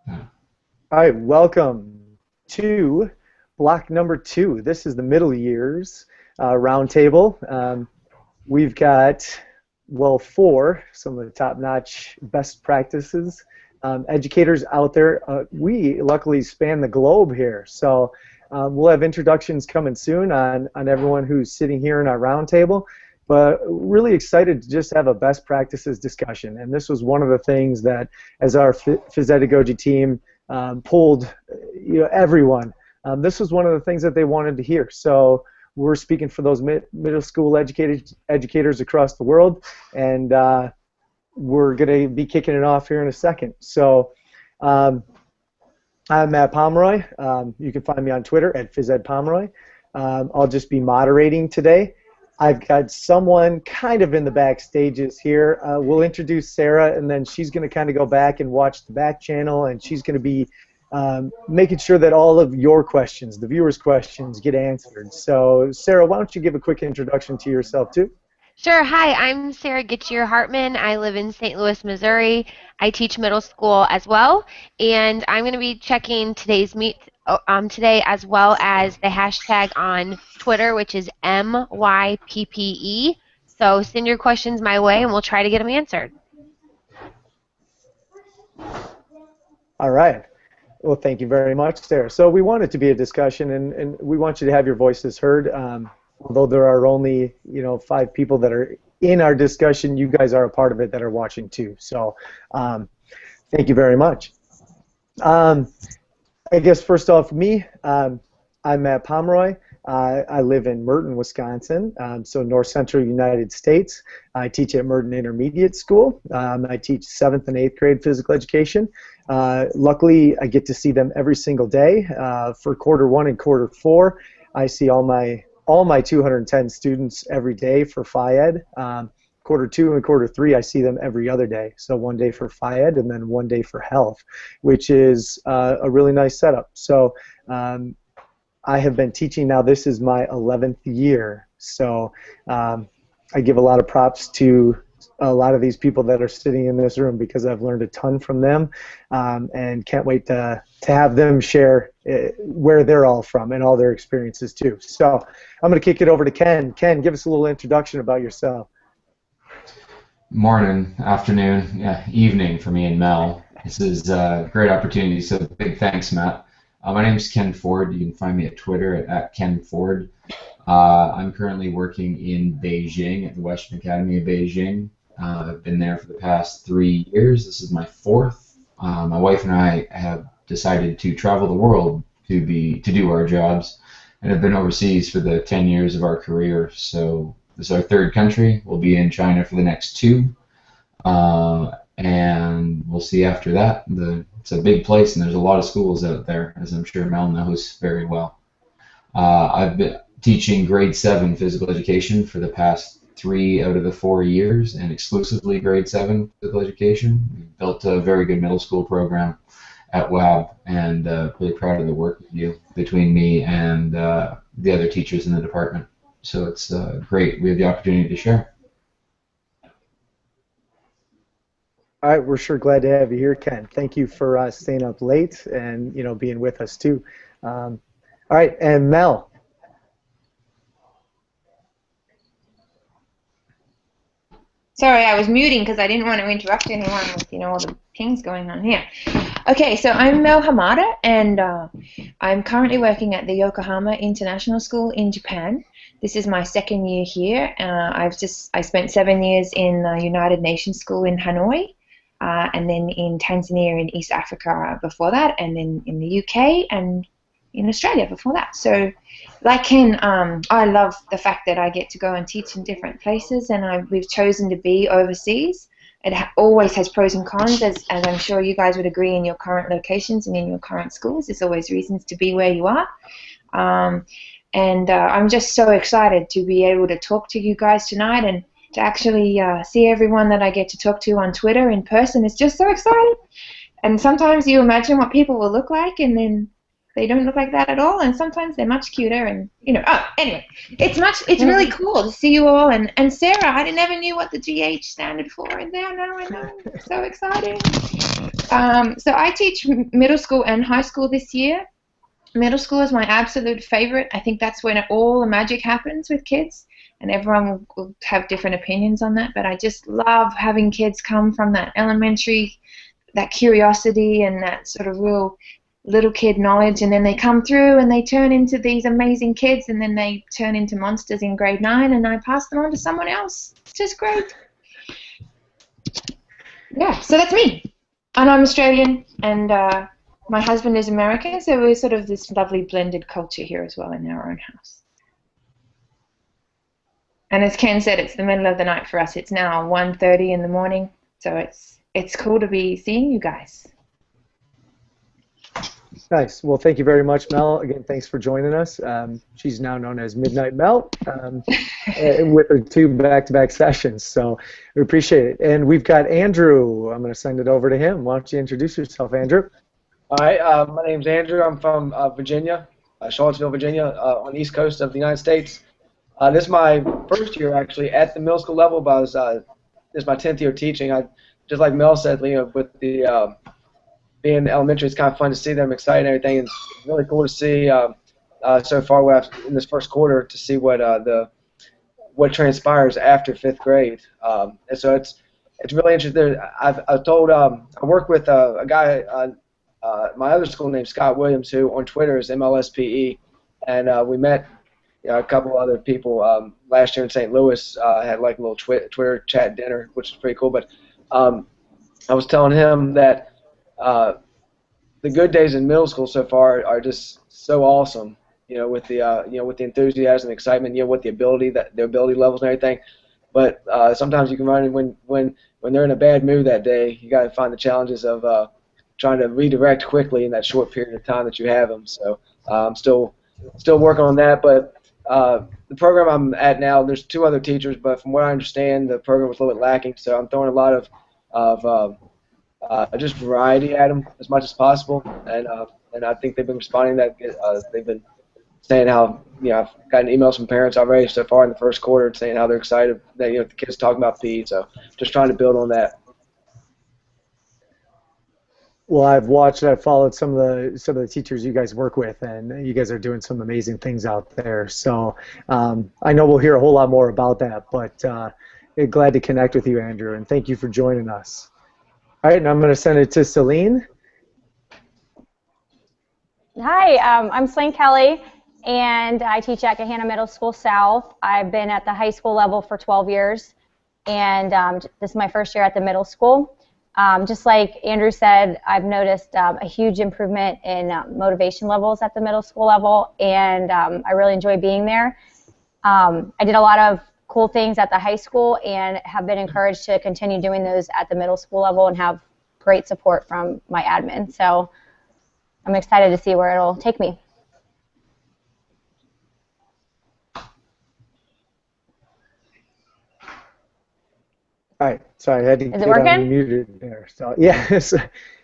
All right, welcome to block number 2. This is the middle years roundtable. We've got, well, 4, some of the top-notch best practices educators out there. We luckily span the globe here, so we'll have introductions coming soon on everyone who's sitting here in our roundtable. But really excited to just have a best practices discussion. And this was one of the things that, as our phys-ed-agogy team pulled everyone, this was one of the things that they wanted to hear. So we're speaking for those middle school educators across the world, and we're going to be kicking it off here in a second. So I'm Matt Pomeroy. You can find me on Twitter at phys-ed-pomeroy. I'll just be moderating today. I've got someone kind of in the back stages here. We'll introduce Sarah, and then she's going to kind of go back and watch the back channel, and she's going to be making sure that all of your questions, the viewers' questions, get answered. So, Sarah, why don't you give a quick introduction to yourself, too? Sure. Hi, I'm Sarah Gietschier-Hartman. I live in St. Louis, Missouri. I teach middle school as well, and I'm going to be checking today's meet today, as well as the hashtag on Twitter, which is MYPPE. So send your questions my way, and we'll try to get them answered. All right. Well, thank you very much, Sarah. So we want it to be a discussion, and we want you to have your voices heard. Although there are only 5 people that are in our discussion, you guys are a part of it that are watching too. So thank you very much. I guess first off, me, I'm Matt Pomeroy. I live in Merton, Wisconsin, so north central United States. I teach at Merton Intermediate School. I teach 7th and 8th grade physical education. Luckily, I get to see them every single day. For quarter 1 and quarter 4, I see all my 210 students every day for Phy-Ed. Quarter 2 and quarter 3, I see them every other day. So one day for Phy-Ed and then one day for health, which is a really nice setup. So I have been teaching now. This is my 11th year. So I give a lot of props to a lot of these people that are sitting in this room because I've learned a ton from them, and can't wait to have them share where they're all from and all their experiences too. So I'm going to kick it over to Ken. Ken, give us a little introduction about yourself. Morning, afternoon, evening for me and Mel. This is a great opportunity, so big thanks, Matt. My name is Ken Forde. You can find me at Twitter at Ken Forde. I'm currently working in Beijing at the Western Academy of Beijing. I've been there for the past 3 years. This is my 4th. My wife and I have decided to travel the world to do our jobs, and have been overseas for the 10 years of our career. So this is our 3rd country. We'll be in China for the next 2, and we'll see after that. It's a big place, and there's a lot of schools out there, as I'm sure Mel knows very well. I've been teaching grade 7 physical education for the past 3 out of the 4 years, and exclusively grade 7 physical education. We've built a very good middle school program at WAB, and really proud of the work we do between me and the other teachers in the department. So it's great. We have the opportunity to share. All right, we're sure glad to have you here, Ken. Thank you for staying up late and being with us too. All right, and Mel. Sorry, I was muting because I didn't want to interrupt anyone with all the pings going on here. Okay, so I'm Mel Hamada, and I'm currently working at the Yokohama International School in Japan. This is my 2nd year here. I spent 7 years in United Nations School in Hanoi, and then in Tanzania in East Africa before that, and then in the UK and in Australia before that. So like Ken, I love the fact that I get to go and teach in different places, and we've chosen to be overseas. It always has pros and cons, as I'm sure you guys would agree in your current locations and in your current schools. There's always reasons to be where you are. And I'm just so excited to be able to talk to you guys tonight, and to actually see everyone that I get to talk to on Twitter in person. Is just so exciting. And sometimes you imagine what people will look like, and then they don't look like that at all, and sometimes they're much cuter, and anyway, it's really cool to see you all. And Sarah, I never knew what the GH standard for, and now I know. So exciting. So I teach middle school and high school this year. Middle school is my absolute favorite. I think that's when all the magic happens with kids, and everyone will have different opinions on that, but I just love having kids come from that elementary, that curiosity and that sort of real little kid knowledge, and then they come through and they turn into these amazing kids, and then they turn into monsters in grade 9, and I pass them on to someone else. It's just great. Yeah, so that's me. And I'm Australian, and my husband is American, so we're sort of this lovely blended culture here as well in our own house. And as Ken said, it's the middle of the night for us. It's now 1:30 in the morning, so it's cool to be seeing you guys. Nice. Well, thank you very much, Mel. Again, thanks for joining us. She's now known as Midnight Mel with her 2 back-to-back sessions, so we appreciate it. And we've got Andrew. I'm going to send it over to him. Why don't you introduce yourself, Andrew? All right. My name's Andrew. I'm from Virginia, Charlottesville, Virginia, on the east coast of the United States. This is my first year, actually, at the middle school level, but this is my 10th year teaching. Just like Mel said, with the being elementary, it's kind of fun to see them excited and everything. And it's really cool to see so far in this first quarter to see what transpires after 5th grade. And so it's really interesting. I work with a guy my other school named Scott Williams, who on Twitter is MLSPE, and we met a couple other people last year in St. Louis. Had like a little Twitter chat dinner, which is pretty cool. But I was telling him that the good days in middle school so far are just so awesome. With the enthusiasm, excitement, with the ability levels and everything. But sometimes you can run when they're in a bad mood that day. You got to find the challenges of trying to redirect quickly in that short period of time that you have them. So I'm still working on that. But the program I'm at now, there's 2 other teachers, but from what I understand, the program was a little bit lacking. So I'm throwing a lot of just variety at them as much as possible, and I think they've been responding that they've been saying how I've gotten emails from parents already so far in the first quarter saying how they're excited that the kids talking about PE. So just trying to build on that. Well, I've followed some of the teachers you guys work with, and you guys are doing some amazing things out there. So I know we'll hear a whole lot more about that, but glad to connect with you, Andrew, and thank you for joining us. All right, and I'm going to send it to Selene. Hi, I'm Selene Kelley, and I teach at Gahanna Middle School South. I've been at the high school level for 12 years, and this is my first year at the middle school. Just like Andrew said, I've noticed a huge improvement in motivation levels at the middle school level, and I really enjoy being there. I did a lot of cool things at the high school and have been encouraged to continue doing those at the middle school level and have great support from my admin. So I'm excited to see where it'll take me. All right, sorry, I had to get unmuted there. So yes,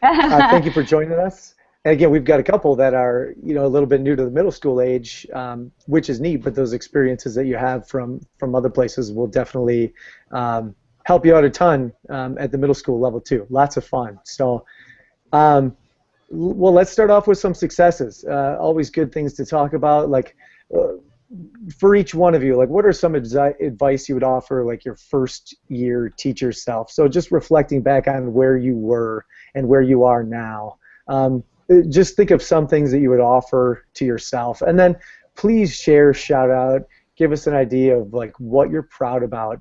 thank you for joining us. And again, we've got a couple that are a little bit new to the middle school age, which is neat. But those experiences that you have from other places will definitely help you out a ton at the middle school level too. Lots of fun. So, well, let's start off with some successes. Always good things to talk about. Like for each one of you, like what are some advice you would offer, like your first year teacher self? So just reflecting back on where you were and where you are now. Just think of some things that you would offer to yourself, and then please share, shout out, give us an idea of like what you're proud about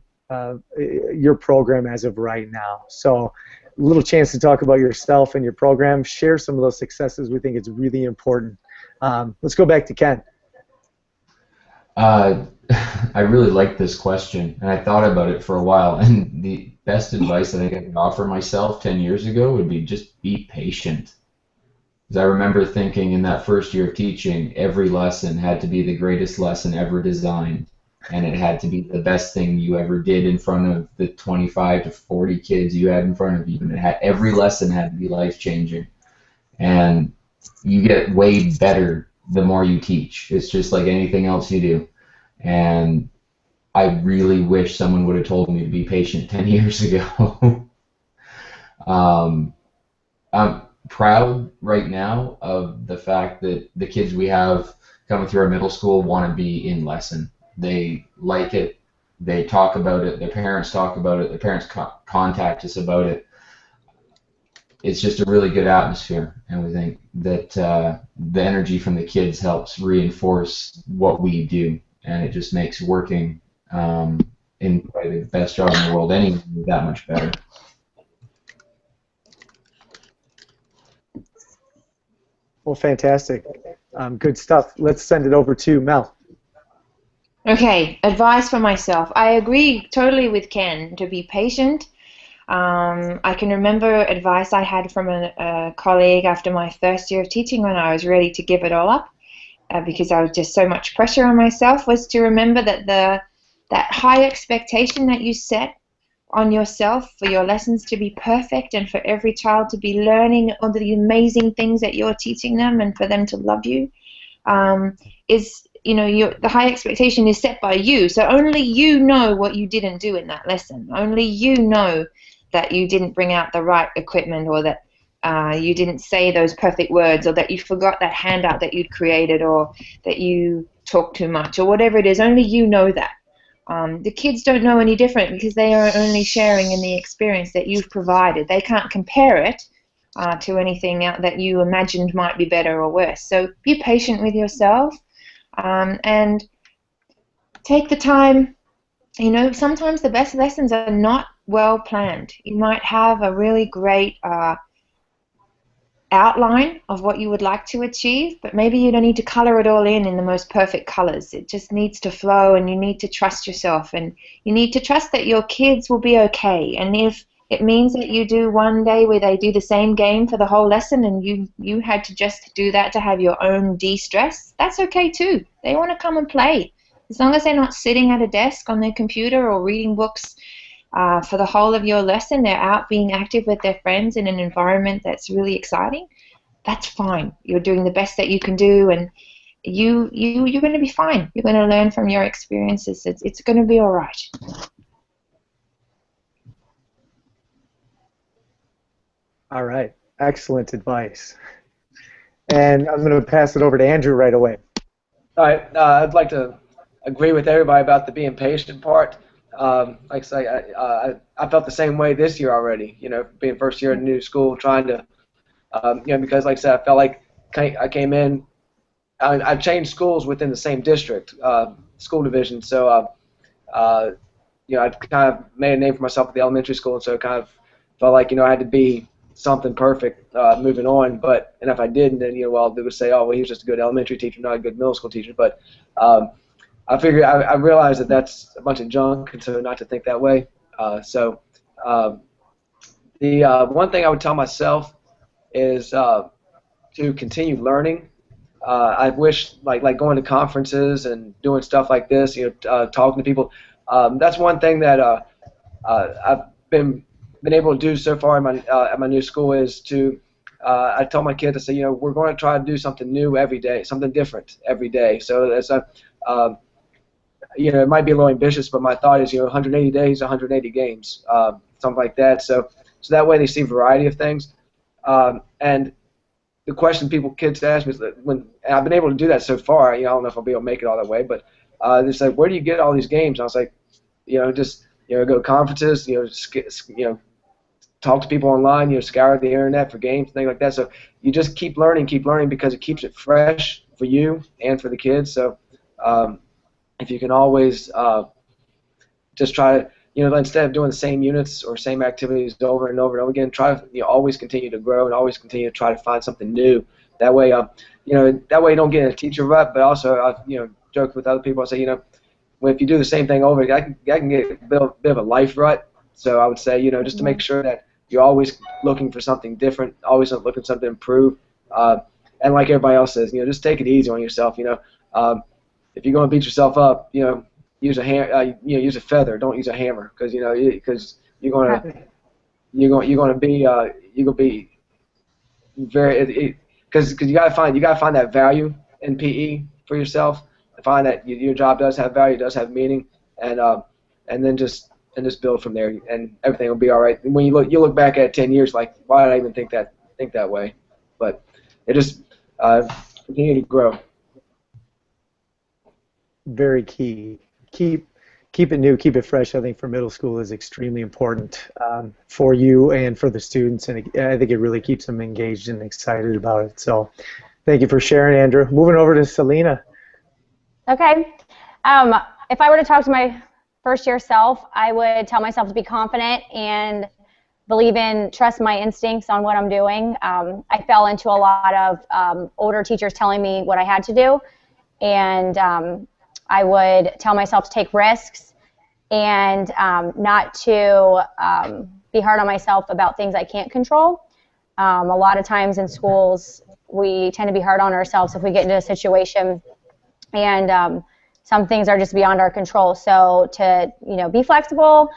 your program as of right now. So a little chance to talk about yourself and your program, share some of those successes. We think it's really important. Let's go back to Ken. I really like this question, and I thought about it for a while, and the best advice I think I could offer myself 10 years ago would be just be patient. Because I remember thinking in that first year of teaching, every lesson had to be the greatest lesson ever designed, and it had to be the best thing you ever did in front of the 25 to 40 kids you had in front of you, and every lesson had to be life-changing. And you get way better the more you teach. It's just like anything else you do. And I really wish someone would have told me to be patient 10 years ago. I'm proud right now of the fact that the kids we have coming through our middle school want to be in lesson. They like it. They talk about it. Their parents talk about it. Their parents contact us about it. It's just a really good atmosphere, and we think that the energy from the kids helps reinforce what we do, and it just makes working in probably the best job in the world anyway that much better. Well, fantastic. Good stuff. Let's send it over to Mel. Okay, advice for myself. I agree totally with Ken to be patient. I can remember advice I had from a colleague after my first year of teaching when I was ready to give it all up because I was just so much pressure on myself, was to remember that that high expectation that you set on yourself for your lessons to be perfect and for every child to be learning all the amazing things that you're teaching them and for them to love you is, you know, the high expectation is set by you. So only you know what you didn't do in that lesson. Only you know that you didn't bring out the right equipment, or that you didn't say those perfect words, or that you forgot that handout that you'd created, or that you talked too much, or whatever it is. Only you know that. The kids don't know any different because they are only sharing in the experience that you've provided. They can't compare it to anything that you imagined might be better or worse. So be patient with yourself and take the time. You know, sometimes the best lessons are not well planned. You might have a really great outline of what you would like to achieve, but maybe you don't need to color it all in the most perfect colors. It just needs to flow, and you need to trust yourself, and you need to trust that your kids will be okay. And if it means that you do one day where they do the same game for the whole lesson and you had to just do that to have your own de-stress, that's okay too. They want to come and play. As long as they're not sitting at a desk on their computer or reading books for the whole of your lesson, they're out being active with their friends in an environment that's really exciting, that's fine. You're doing the best that you can do, and you're going to be fine. You're going to learn from your experiences. It's going to be all right. All right. Excellent advice. And I'm going to pass it over to Andrew right away. All right. I'd like to agree with everybody about the being patient part. Like I say, I felt the same way this year already. You know, being first year in a new school, trying to, you know, because like I said, I felt like I came in. I changed schools within the same district, school division. So, you know, I kind of made a name for myself at the elementary school, and so it kind of felt like, you know, I had to be something perfect moving on. But and if I didn't, then, you know, well, they would say, oh, well, he was just a good elementary teacher, not a good middle school teacher. But I figured I realized that that's a bunch of junk, and so not to think that way. The one thing I would tell myself is to continue learning. I wish like going to conferences and doing stuff like this, you know, talking to people. That's one thing that I've been able to do so far at my new school is to. I tell my kids, I say, you know, we're going to try to do something new every day, something different every day. So that's you know, it might be a little ambitious, but my thought is, you know, 180 days, 180 games, something like that. So that way they see a variety of things. And the question kids ask me is that and I've been able to do that so far. You know, I don't know if I'll be able to make it all that way, but they say, where do you get all these games? And I was like, you know, just, you know, go to conferences, you know, talk to people online, you know, scour the internet for games, things like that. So you just keep learning because it keeps it fresh for you and for the kids. So if you can always just try to, you know, instead of doing the same units or same activities over and over and over again, try to, you know, always continue to grow and always continue to try to find something new. That way, you know, that way you don't get in a teacher rut, but also, you know, joke with other people. I say, you know, if you do the same thing over, I can get a bit of a life rut. So I would say, you know, just to make sure that you're always looking for something different, always looking for something to improve. And like everybody else says, you know, just take it easy on yourself. You know, if you're going to beat yourself up, you know, use a you know, use a feather. Don't use a hammer, because you know, because you're going to be very, because you got to find that value in PE for yourself. Find that your job does have value, does have meaning, and then just build from there, and everything will be all right. And when you look back at 10 years, like, why did I even think that think that way. But it just continue to grow. Very key. Keep it new, keep it fresh. I think for middle school is extremely important for you and for the students, and I think it really keeps them engaged and excited about it. So thank you for sharing, Andrew. Moving over to Selena. Okay. If I were to talk to my first year self, I would tell myself to be confident and trust my instincts on what I'm doing. I fell into a lot of older teachers telling me what I had to do, and I would tell myself to take risks and not to be hard on myself about things I can't control. A lot of times in schools, we tend to be hard on ourselves if we get into a situation, and some things are just beyond our control. So to be flexible,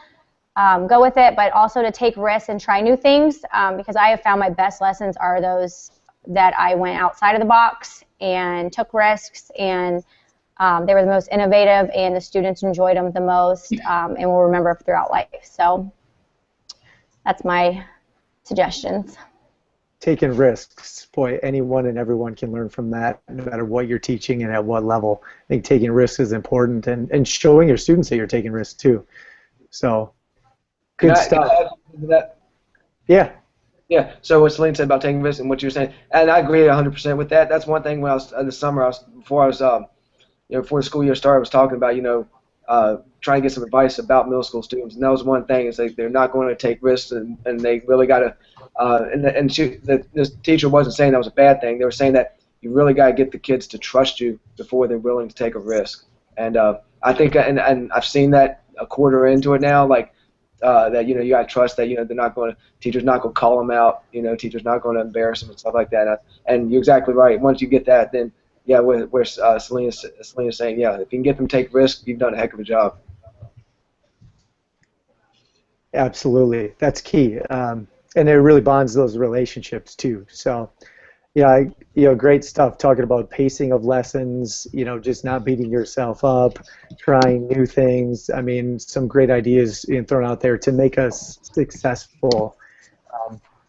go with it, but also to take risks and try new things, because I have found my best lessons are those that I went outside of the box and took risks, and they were the most innovative, and the students enjoyed them the most, and will remember throughout life. So that's my suggestions. Taking risks, boy, anyone and everyone can learn from that, no matter what you're teaching and at what level. I think taking risks is important, and showing your students that you're taking risks too. So good stuff. Can I add to that? Yeah. Yeah, so what Selene said about taking risks and what you were saying, and I agree 100% with that. That's one thing when I was in the summer, before the school year started, I was talking about, trying to get some advice about middle school students, and that was one thing. Is like they're not going to take risks, and they really got to. This teacher wasn't saying that was a bad thing. They were saying that you really got to get the kids to trust you before they're willing to take a risk. And I think, and I've seen that a quarter into it now, like. That you got to trust that they're not going to, teachers not going to call them out, teachers not going to embarrass them and stuff like that. And you're exactly right. Once you get that, then yeah, where Selena's saying, yeah, if you can get them to take risks, you've done a heck of a job. Absolutely, that's key, and it really bonds those relationships too. So yeah, great stuff talking about pacing of lessons, just not beating yourself up, trying new things. I mean, some great ideas being thrown out there to make us successful.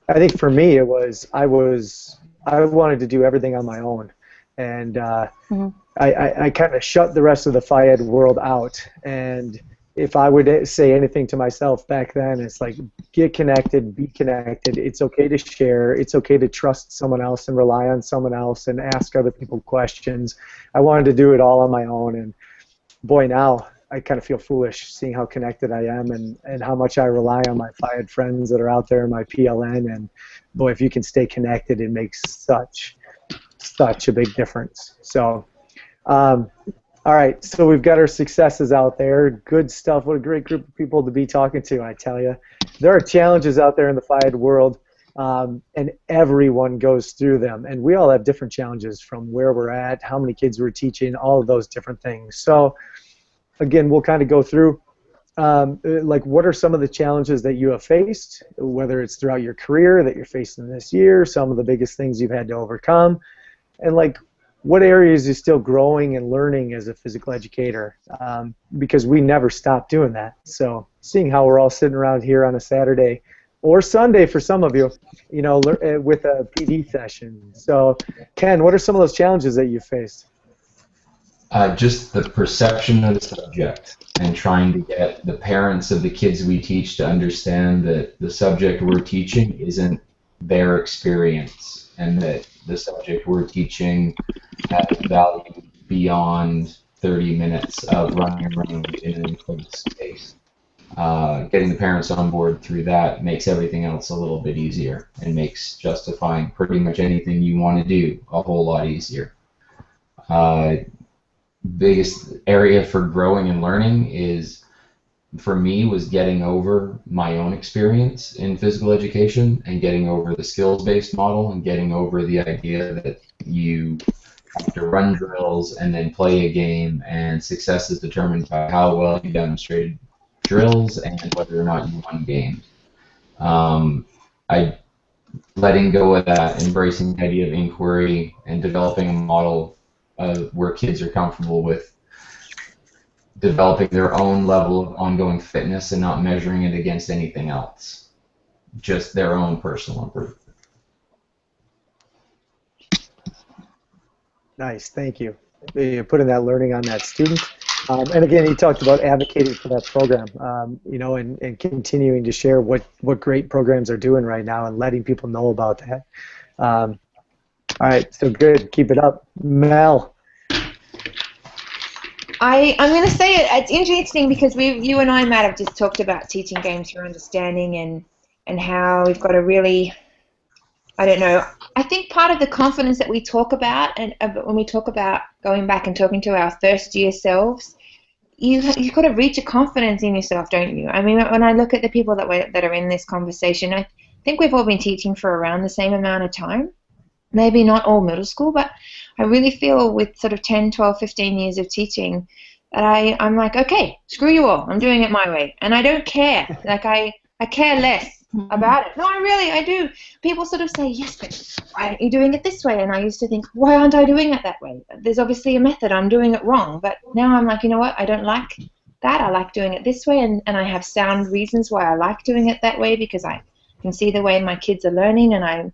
I think for me, I wanted to do everything on my own, and I kind of shut the rest of the Phi Ed world out. And if I would say anything to myself back then, it's like, get connected, be connected. It's okay to share. It's okay to trust someone else and rely on someone else and ask other people questions. I wanted to do it all on my own, and boy, now I kind of feel foolish seeing how connected I am and how much I rely on my Phi Ed friends that are out there in my PLN. And boy, if you can stay connected, it makes such a big difference. So all right, so we've got our successes out there. Good stuff. What a great group of people to be talking to, I tell you. There are challenges out there in the Phi Ed world, and everyone goes through them. And we all have different challenges from where we're at, how many kids we're teaching, all of those different things. So, again, we'll kind of go through, like, what are some of the challenges that you have faced, whether it's throughout your career that you're facing this year, some of the biggest things you've had to overcome, and, like, what areas are still growing and learning as a physical educator, because we never stop doing that. So seeing how we're all sitting around here on a Saturday or Sunday for some of you, with a PD session. So Ken, what are some of those challenges that you faced? Just the perception of the subject and trying to get the parents of the kids we teach to understand that the subject we're teaching isn't their experience, and that the subject we're teaching has value beyond 30 minutes of running around in an enclosed space. Getting the parents on board through that makes everything else a little bit easier and makes justifying pretty much anything you want to do a whole lot easier. Biggest area for growing and learning for me was getting over my own experience in physical education and getting over the skills-based model and getting over the idea that you have to run drills and then play a game, and success is determined by how well you demonstrated drills and whether or not you won games. Letting go of that, embracing the idea of inquiry, and developing a model where kids are comfortable with developing their own level of ongoing fitness and not measuring it against anything else, just their own personal improvement. Nice, thank you. You're putting that learning on that student. And again, he talked about advocating for that program, you know, and continuing to share what great programs are doing right now and letting people know about that. All right, so good. Keep it up. Mel. I'm going to say it's interesting because you and I, Matt, have just talked about teaching games for understanding and how we've got to really, I don't know, I think part of the confidence that we talk about and when we talk about going back and talking to our first year selves, you've got to reach a confidence in yourself, don't you? I mean, when I look at the people that are in this conversation, I think we've all been teaching for around the same amount of time. Maybe not all middle school, but I really feel with sort of 10, 12, 15 years of teaching that I'm like, okay, screw you all. I'm doing it my way. And I don't care. Like, I care less about it. No, I do. People sort of say, yes, but why aren't you doing it this way? And I used to think, why aren't I doing it that way? There's obviously a method. I'm doing it wrong. But now I'm like, you know what? I don't like that. I like doing it this way. And I have sound reasons why I like doing it that way because I can see the way my kids are learning and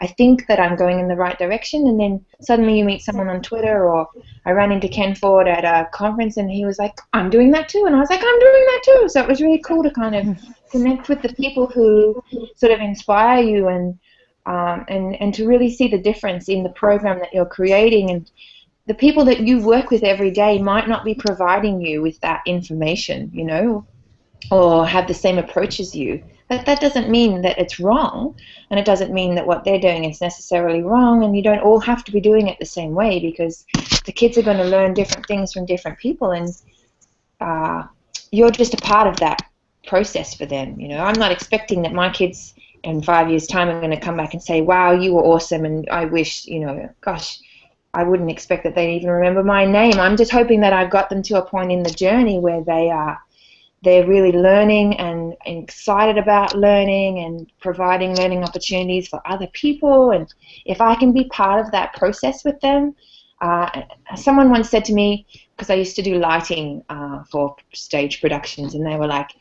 I think that I'm going in the right direction, and then suddenly you meet someone on Twitter, or I ran into Ken Forde at a conference, and he was like, I'm doing that too, and I was like, I'm doing that too. So it was really cool to kind of connect with the people who sort of inspire you and to really see the difference in the program that you're creating. And the people that you work with every day might not be providing you with that information, you know, or have the same approach as you. But that doesn't mean that it's wrong, and it doesn't mean that what they're doing is necessarily wrong, and you don't all have to be doing it the same way because the kids are going to learn different things from different people, and you're just a part of that process for them. You know, I'm not expecting that my kids in 5 years' time are going to come back and say, wow, you were awesome, and I wish, you know, gosh, I wouldn't expect that they'd even remember my name. I'm just hoping that I've got them to a point in the journey where they're really learning and excited about learning and providing learning opportunities for other people. And if I can be part of that process with them, someone once said to me, because I used to do lighting for stage productions, and they were like,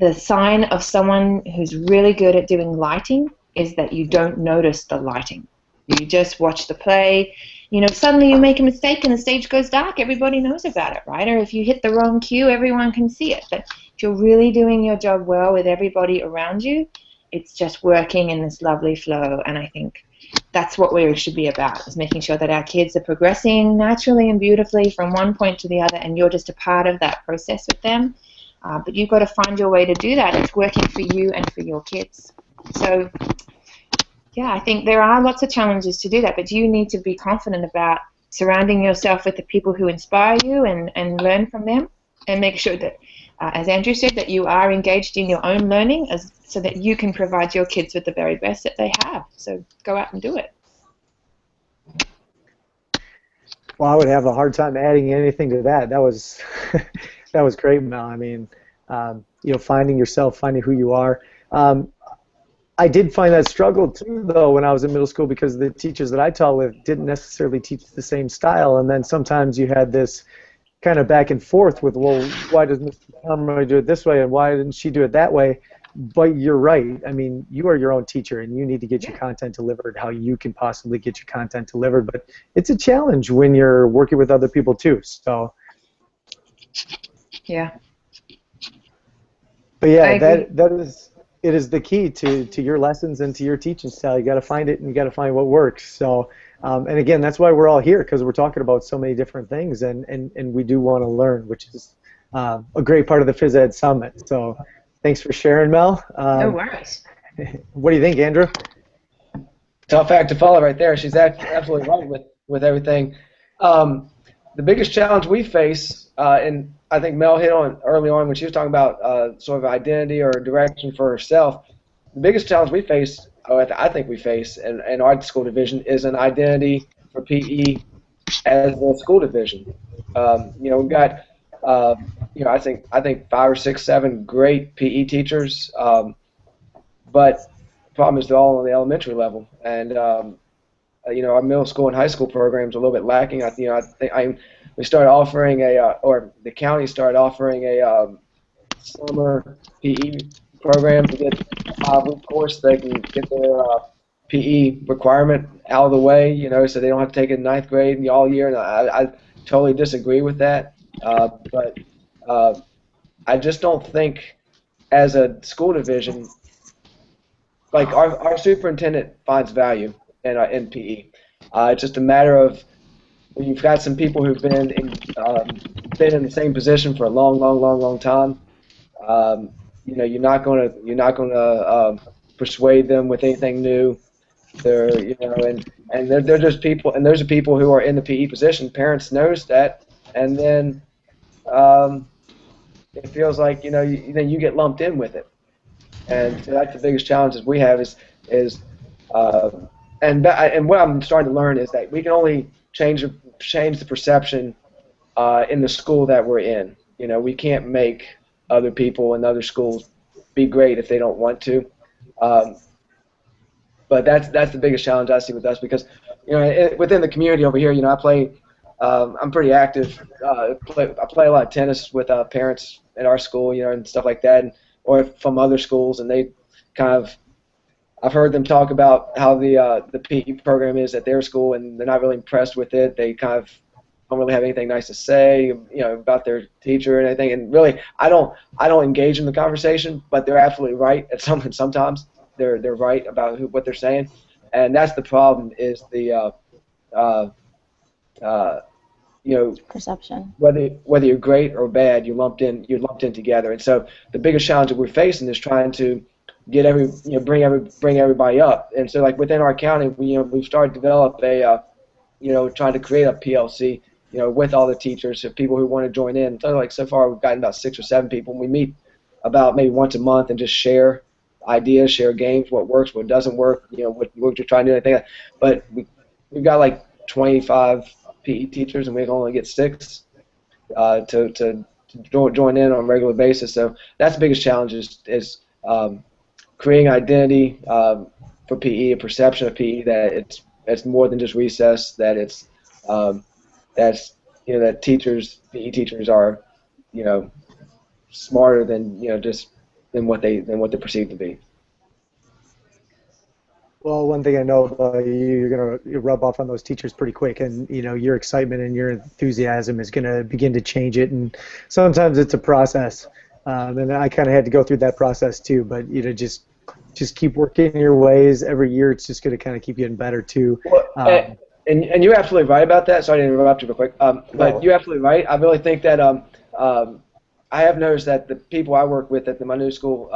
the sign of someone who's really good at doing lighting is that you don't notice the lighting. You just watch the play. You know, suddenly you make a mistake and the stage goes dark, everybody knows about it, right? Or if you hit the wrong cue, everyone can see it. But if you're really doing your job well with everybody around you, it's just working in this lovely flow. And I think that's what we should be about, is making sure that our kids are progressing naturally and beautifully from one point to the other, and you're just a part of that process with them. But you've got to find your way to do that. It's working for you and for your kids. So yeah, I think there are lots of challenges to do that, but you need to be confident about surrounding yourself with the people who inspire you and learn from them, and make sure that, as Andrew said, that you are engaged in your own learning so that you can provide your kids with the very best that they have. So go out and do it. Well, I would have a hard time adding anything to that. That was that was great, Mel. I mean, you know, finding yourself, finding who you are. I did find that struggle too, though, when I was in middle school, because the teachers that I taught with didn't necessarily teach the same style, and then sometimes you had this kind of back and forth with, well, why does Mr. Pomeroy do it this way, and why didn't she do it that way? But you're right. I mean, you are your own teacher, and you need to get your content delivered how you can possibly get your content delivered. But it's a challenge when you're working with other people too. So. Yeah. But yeah, it is the key to your lessons and to your teaching style. You got to find it, and you got to find what works. So, and again, that's why we're all here, because we're talking about so many different things, and we do want to learn, which is a great part of the Phys Ed Summit. So, thanks for sharing, Mel. No worries. What do you think, Andrew? Tough act to follow right there. She's absolutely right with everything. The biggest challenge we face, and I think Mel hit on early on when she was talking about sort of identity or direction for herself. The biggest challenge we face, I think we face in our school division, is an identity for PE as the school division. You know, we've got, you know, I think 5 or 6, 7 great PE teachers, but the problem is they're all on the elementary level, and you know, our middle school and high school programs are a little bit lacking. We started offering or the county started offering a summer PE program to get 5-week course. They can get PE requirement out of the way, you know, so they don't have to take it in ninth grade all year. And I totally disagree with that. But I just don't think, as a school division, like our superintendent finds value in PE. It's just a matter of when you've got some people who've been in the same position for a long time. You know, you're not gonna persuade them with anything new. You know, and they're just people, and those are people who are in the PE position. Parents knows that, and then it feels like, you know, then you get lumped in with it. And so that's the biggest challenge that we have is uh, and what I'm starting to learn is that we can only change the perception in the school that we're in. You know, we can't make other people in other schools be great if they don't want to. But that's the biggest challenge I see with us, because, you know, within the community over here, you know, I play. I'm pretty active. I play a lot of tennis with parents at our school, you know, and stuff like that, or from other schools, and they kind of. I've heard them talk about how the PE program is at their school, and they're not really impressed with it. They kind of don't really have anything nice to say, you know, about their teacher and anything. And really, I don't engage in the conversation, but they're absolutely right at sometimes. They're right about what they're saying, and that's the problem. Is the you know, Perception. whether you're great or bad, you're lumped in together. And so the biggest challenge that we're facing is trying to get bring everybody up. And so, like, within our county, we've started to develop trying to create a PLC, you know, with all the teachers, of people who want to join in. So, like, so far we've gotten about 6 or 7 people. We meet about maybe once a month and just share ideas, share games, what works, what doesn't work, you know, what you're trying to do, anything. But we've got like 25 PE teachers, and we can only get 6 to join in on a regular basis. So that's the biggest challenge is creating identity for PE, a perception of PE that it's more than just recess, that it's that PE teachers are, you know, smarter than, you know, just than what they perceive to be. Well, one thing I know about you, you're going to rub off on those teachers pretty quick, and, you know, your excitement and your enthusiasm is going to begin to change it, and sometimes it's a process, and I kind of had to go through that process too, but, you know, just keep working your ways. Every year it's just going to kind of keep getting better too. Well, and you're absolutely right about that. Sorry to interrupt you real quick, but you're absolutely right. I really think that I have noticed that the people I work with at my new school,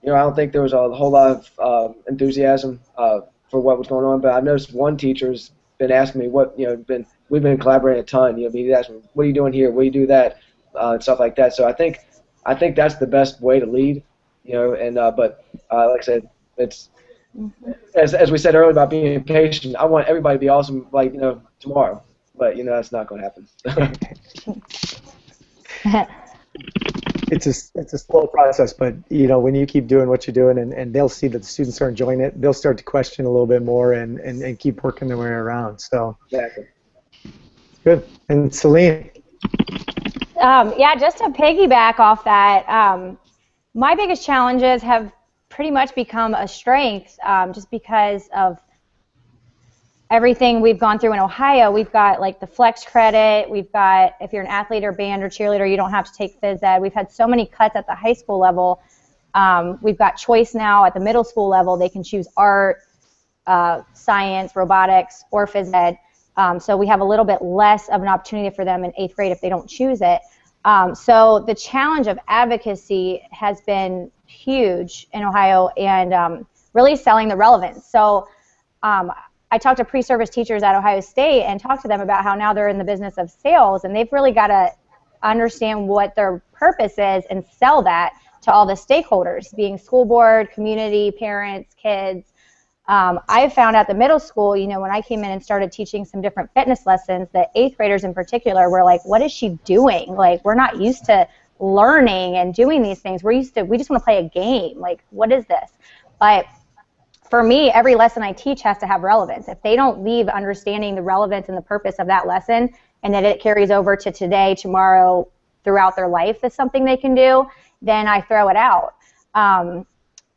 you know, I don't think there was a whole lot of enthusiasm for what was going on. But I've noticed one teacher's been asking me we've been collaborating a ton. You know, he's asking me, what are you doing here? What do you do that? And stuff like that. So I think that's the best way to lead. You know, and but like I said, it's as we said earlier about being patient. I want everybody to be awesome, like, you know, tomorrow. But, you know, that's not going to happen. It's a slow process, but, you know, when you keep doing what you're doing, and they'll see that the students are enjoying it, they'll start to question a little bit more and keep working their way around. So Exactly. Good. And Selene. Yeah, just to piggyback off that, my biggest challenges have pretty much become a strength, just because of everything we've gone through in Ohio. We've got, like, the flex credit. We've got, if you're an athlete or band or cheerleader, you don't have to take phys ed. We've had so many cuts at the high school level. We've got choice now at the middle school level. They can choose art, science, robotics, or phys ed. So we have a little bit less of an opportunity for them in 8th grade if they don't choose it. So the challenge of advocacy has been huge in Ohio, and really selling the relevance. So I talked to pre-service teachers at Ohio State and talked to them about how now they're in the business of sales, and they've really got to understand what their purpose is and sell that to all the stakeholders, being school board, community, parents, kids. I found at the middle school, you know, when I came in and started teaching some different fitness lessons, that 8th graders in particular were like, what is she doing? Like, we're not used to learning and doing these things. We just want to play a game. Like, what is this? But for me, every lesson I teach has to have relevance. If they don't leave understanding the relevance and the purpose of that lesson, and that it carries over to today, tomorrow, throughout their life, as something they can do, then I throw it out.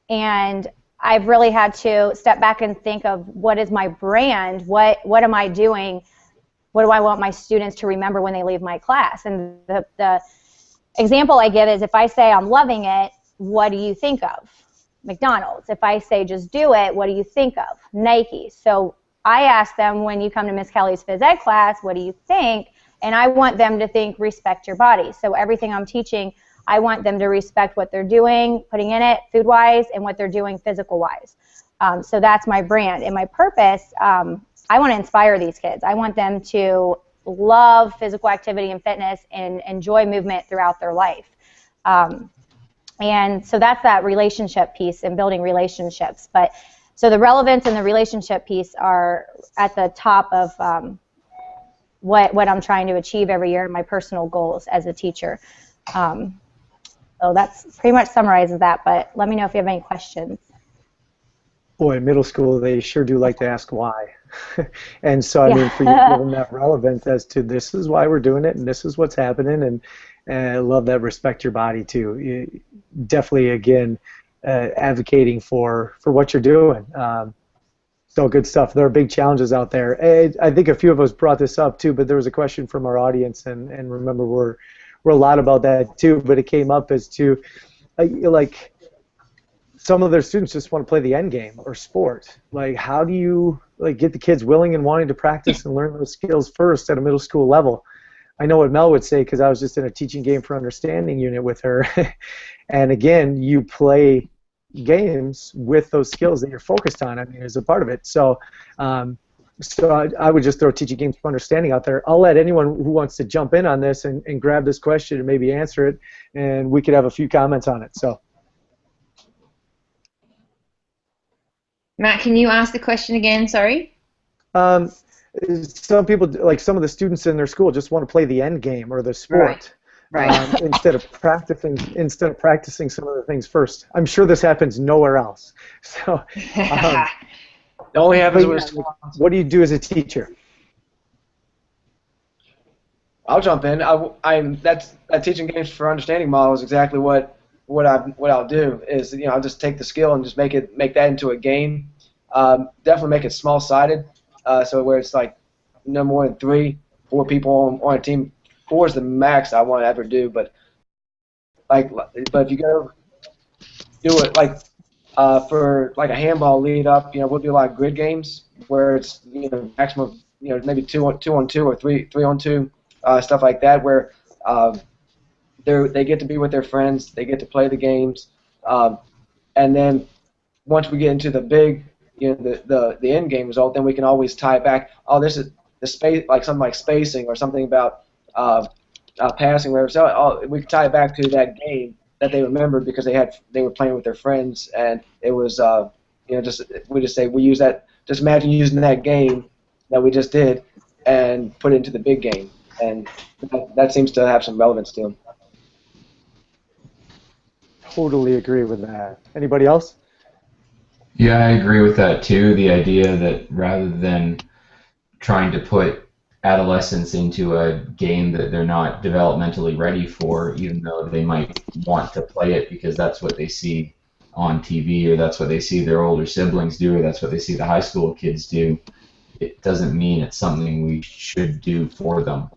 And I've really had to step back and think of what is my brand, what am I doing, what do I want my students to remember when they leave my class? And the example I give is if I say I'm loving it, what do you think of? McDonald's. If I say just do it, what do you think of? Nike. So I ask them, when you come to Miss Kelly's phys ed class, what do you think? And I want them to think respect your body. So everything I'm teaching, I want them to respect what they're doing, putting in it food-wise, and what they're doing physical-wise. So that's my brand. And my purpose, I want to inspire these kids. I want them to love physical activity and fitness and enjoy movement throughout their life. And so that's that relationship piece and building relationships. But so the relevance and the relationship piece are at the top of what I'm trying to achieve every year, my personal goals as a teacher. So that's pretty much summarizes that, but let me know if you have any questions. Boy, middle school, they sure do like to ask why. And so, I mean, for you to give them that relevance as to this is why we're doing it and this is what's happening, and I love that respect your body too. Definitely, again, advocating for what you're doing. So good stuff. There are big challenges out there. And I think a few of us brought this up too, but there was a question from our audience, and remember we're a lot about that too, but it came up as to like some of their students just want to play the end game or sport. Like, how do you get the kids willing and wanting to practice and learn those skills first at a middle school level? I know what Mel would say, because I was just in a teaching game for understanding unit with her. And again, you play games with those skills that you're focused on, I mean, as a part of it. So I would just throw teaching games for understanding out there. I'll let anyone who wants to jump in on this and grab this question and maybe answer it, and we could have a few comments on it. So, Matt, can you ask the question again? Sorry. Some people, like some of the students in their school, just want to play the end game or the sport. Right. Instead of practicing some of the things first. I'm sure this happens nowhere else. So. It only happens with what do you do as a teacher? I'll jump in. That teaching games for understanding model is exactly what I'll do. Is I'll just take the skill and just make that into a game. Definitely make it small-sided, so where it's like no more than 3-4 people on a team. 4 is the max I want to ever do. But if you go do it for like a handball lead up, we'll do a lot of grid games where it's maximum maybe 2 on 2 or 3 on 2, stuff like that, where they get to be with their friends, they get to play the games, and then once we get into the big the end game result, then we can always tie it back. Oh, this is the space, like something like spacing or something about passing, whatever. So we can tie it back to that game that they remembered because they were playing with their friends, and it was we use that. Just imagine using that game that we just did and put it into the big game, and that seems to have some relevance to them. Totally agree with that. Anybody else? Yeah, I agree with that too. The idea that rather than trying to put adolescents into a game that they're not developmentally ready for, even though they might want to play it because that's what they see on TV or that's what they see their older siblings do or that's what they see the high school kids do, it doesn't mean it's something we should do for them.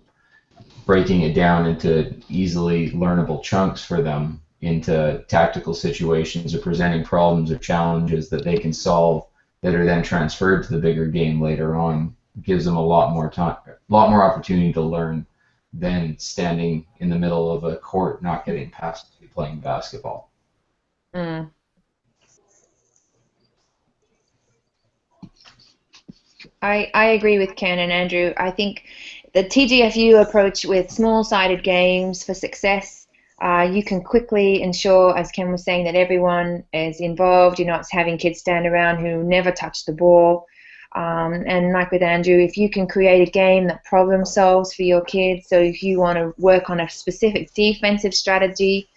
Breaking it down into easily learnable chunks for them, into tactical situations or presenting problems or challenges that they can solve that are then transferred to the bigger game later on, gives them a lot more time, a lot more opportunity to learn than standing in the middle of a court not getting past to be playing basketball. Mm. I agree with Ken and Andrew. I think the TGFU approach with small-sided games for success, you can quickly ensure, as Ken was saying, that everyone is involved. You're not having kids stand around who never touch the ball. And like with Andrew, if you can create a game that problem solves for your kids, so if you want to work on a specific defensive strategy,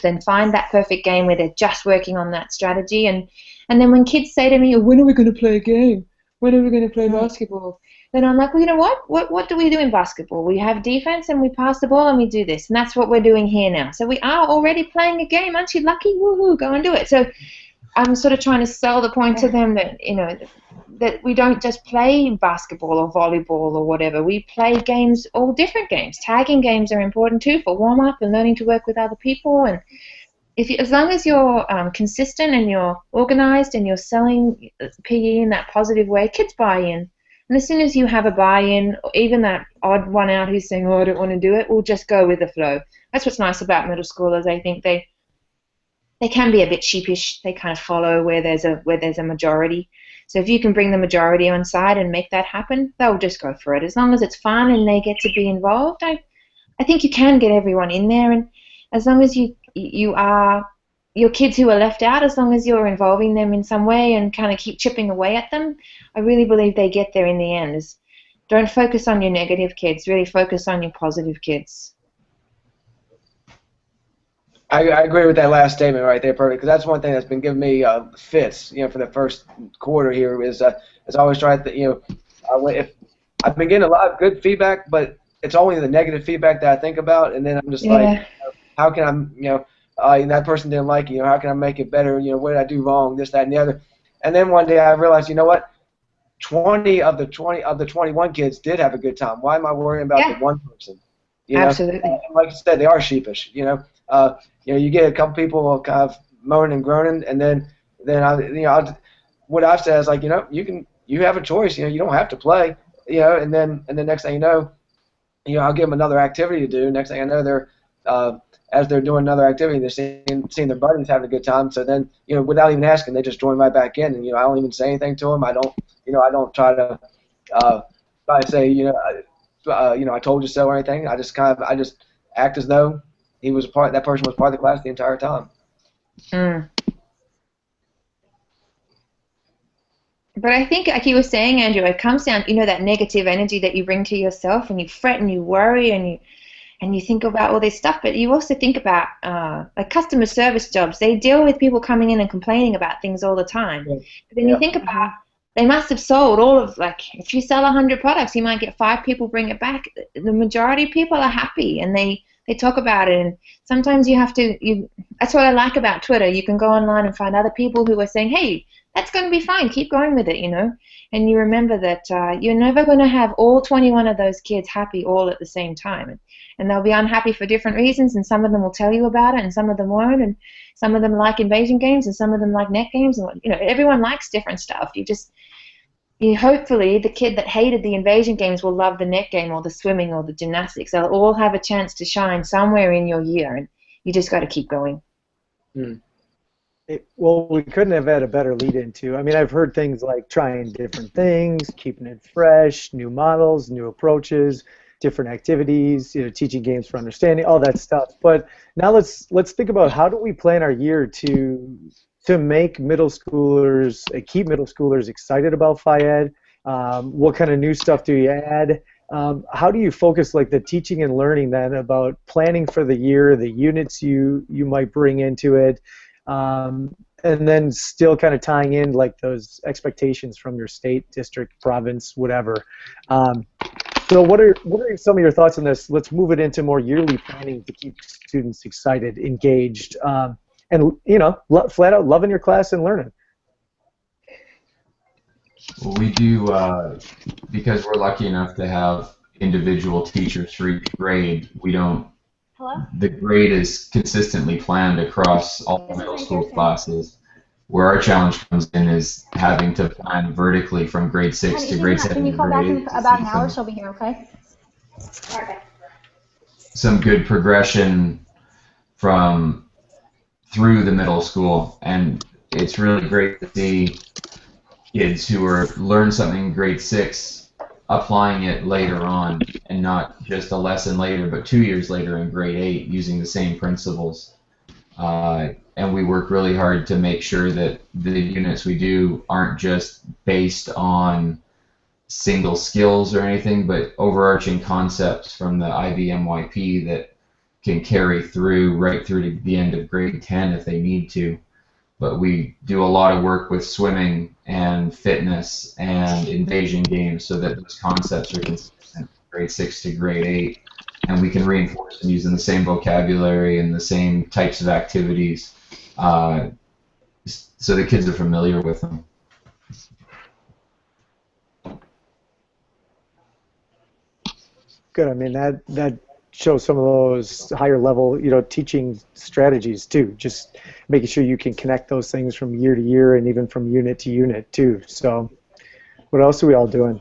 then find that perfect game where they're just working on that strategy. And then when kids say to me, oh, when are we going to play a game? When are we going to play basketball? Then I'm like, well, you know what? What do we do in basketball? We have defense and we pass the ball and we do this. And that's what we're doing here now. So we are already playing a game. Aren't you lucky? Woohoo, go and do it. So I'm sort of trying to sell the point to them that, that we don't just play basketball or volleyball or whatever. We play games, all different games. Tagging games are important too for warm up and learning to work with other people. And as long as you're consistent and you're organized and you're selling PE in that positive way, kids buy in. And as soon as you have a buy-in, even that odd one out who's saying, "Oh, I don't want to do it," we'll just go with the flow. That's what's nice about middle schoolers. I think they can be a bit sheepish. They kind of follow where there's a majority. So if you can bring the majority on side and make that happen, they'll just go for it. As long as it's fun and they get to be involved, I think you can get everyone in there. And as long as you are your kids who are left out, as long as you're involving them in some way and kind of keep chipping away at them, I really believe they get there in the end. Don't focus on your negative kids. Really focus on your positive kids. I agree with that last statement right there, perfect. Because that's one thing that's been giving me fits, for the first quarter here is always trying to, if I've been getting a lot of good feedback, but it's only the negative feedback that I think about, and then I'm just like, how can I, that person didn't like it, how can I make it better? What did I do wrong? This, that, and the other. And then one day I realized, you know what? 20 of the 21 kids did have a good time. Why am I worrying about the one person? Absolutely. Like I said, they are sheepish. You get a couple people kind of moaning and groaning, and then what I've said is like, you have a choice. You don't have to play. And then next thing you know, I'll give them another activity to do. Next thing I know, they're as they're doing another activity, they're seeing their buddies having a good time. So then, without even asking, they just join right back in, and I don't even say anything to them. I don't try to say I told you so or anything. I just act as though that person was part of the class the entire time. But I think, like you were saying, Andrew, it comes down, that negative energy that you bring to yourself, and you fret and you worry and you think about all this stuff. But you also think about like customer service jobs. They deal with people coming in and complaining about things all the time. But then you think about, they must have sold all of, like, if you sell 100 products, you might get 5 people bring it back. The majority of people are happy, and they talk about it. And sometimes you have to, that's what I like about Twitter. You can go online and find other people who are saying, hey, that's going to be fine, keep going with it, And you remember that you're never going to have all 21 of those kids happy all at the same time. And they'll be unhappy for different reasons, and some of them will tell you about it, and some of them won't, and some of them like invasion games, and some of them like net games, and everyone likes different stuff. Hopefully the kid that hated the invasion games will love the net game or the swimming or the gymnastics. They'll all have a chance to shine somewhere in your year, and you just got to keep going. Well, we couldn't have had a better lead into. I mean, I've heard things like trying different things, keeping it fresh, new models, new approaches, different activities, teaching games for understanding, all that stuff. But now let's think about, how do we plan our year to make middle schoolers, keep middle schoolers excited about Phi-Ed? What kind of new stuff do you add? How do you focus like the teaching and learning then about planning for the year, the units you might bring into it, and then still kind of tying in like those expectations from your state, district, province, whatever. So what are some of your thoughts on this? Let's move it into more yearly planning to keep students excited, engaged, and flat out loving your class and learning. Well, we do, because we're lucky enough to have individual teachers for each grade. We don't. Hello? The grade is consistently planned across all middle school classes. Where our challenge comes in is having to plan vertically from grade 6 to grade 7. Can you call back in about an hour? She'll be here, okay? Okay. Some good progression through the middle school, and it's really great to see kids who learn something in grade 6 applying it later on, and not just a lesson later, but 2 years later in grade 8 using the same principles. And we work really hard to make sure that the units we do aren't just based on single skills or anything, but overarching concepts from the IBMYP that can carry through right through to the end of grade 10 if they need to. But we do a lot of work with swimming and fitness and invasion games so that those concepts are consistent from grade 6 to grade 8, and we can reinforce them using the same vocabulary and the same types of activities so the kids are familiar with them. Good. I mean, that shows some of those higher level, teaching strategies too. Just making sure you can connect those things from year to year and even from unit to unit too. So, what else are we all doing?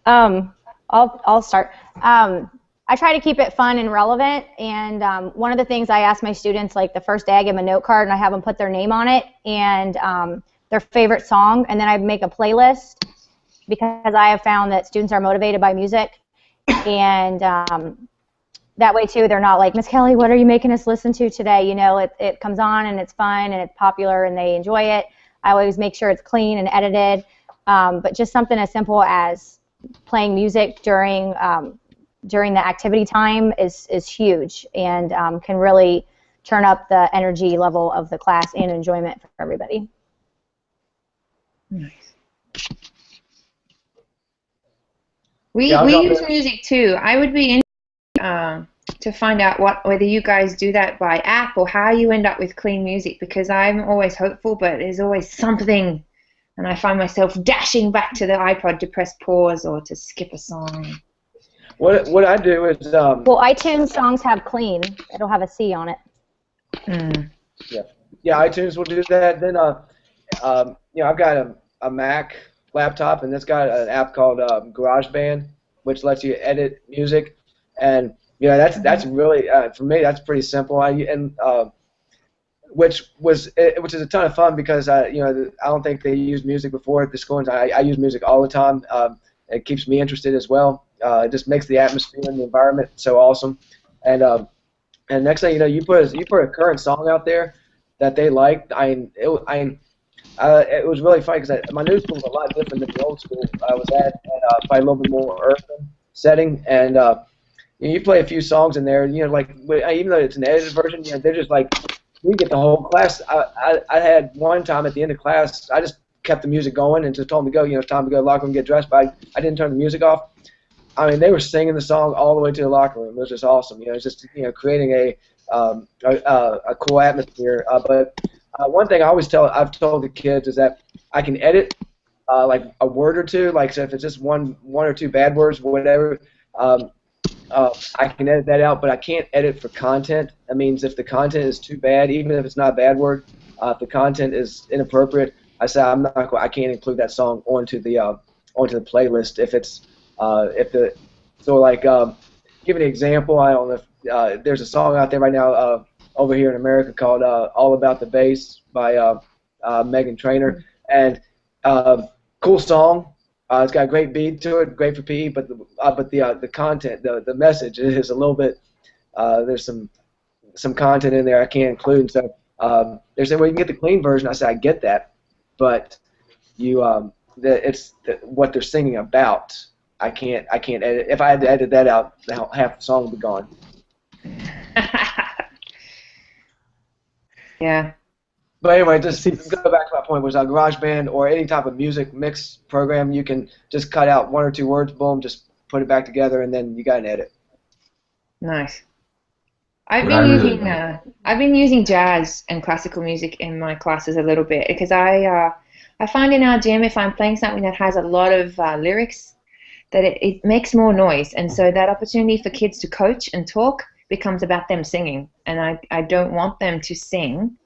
I'll start. I try to keep it fun and relevant, and one of the things I ask my students, like the first day I give them a note card and I have them put their name on it and their favorite song, and then I make a playlist because I have found that students are motivated by music, and that way too they're not like, Miss Kelley, what are you making us listen to today? It comes on and it's fun and it's popular and they enjoy it. I always make sure it's clean and edited, but just something as simple as playing music during the activity time is huge and can really turn up the energy level of the class and enjoyment for everybody. Nice. We use music too. I would be interested to find out whether you guys do that by app or how you end up with clean music, because I'm always hopeful, but there's always something, and I find myself dashing back to the iPod to press pause or to skip a song. What I do is well, iTunes songs have clean. It'll have a C on it. Mm. Yeah, iTunes will do that. Then I've got a Mac laptop, and it's got an app called GarageBand, which lets you edit music, and that's really for me that's pretty simple. Which is a ton of fun because I don't think they used music before at the school, and I use music all the time. It keeps me interested as well. It just makes the atmosphere and the environment so awesome. And next thing you know, you put a current song out there that they like. It was really funny because my new school is a lot different than the old school I was at, and probably a little bit more urban setting. And you play a few songs in there, like even though it's an edited version, they're just like, you get the whole class. I had one time at the end of class, I just kept the music going and just told them to go. It's time to go to the locker room, get dressed, but I didn't turn the music off. I mean, they were singing the song all the way to the locker room. It was just awesome. It's just creating a cool atmosphere. But one thing I've told the kids is that I can edit like a word or two. Like, so if it's just one or two bad words, whatever, I can edit that out. But I can't edit for content. That means if the content is too bad, even if it's not a bad word, if the content is inappropriate, I say I can't include that song onto the playlist if it's give an example. I don't know if there's a song out there right now over here in America called "All About the Bass" by Meghan Trainor, and cool song. It's got a great beat to it, great for PE, but the content, the message is a little bit. There's some content in there I can't include. So they're saying, well, you can get the clean version. I said, I get that, but it's what they're singing about. I can't edit. If I had to edit that out, half the song would be gone. Yeah. But anyway, just go back to my point, was GarageBand or any type of music mix program, you can just cut out one or two words, boom, just put it back together, and then you got an edit. Nice. I've been using jazz and classical music in my classes a little bit because I find in our gym if I'm playing something that has a lot of lyrics, that it makes more noise, and so that opportunity for kids to coach and talk becomes about them singing, and I don't want them to sing.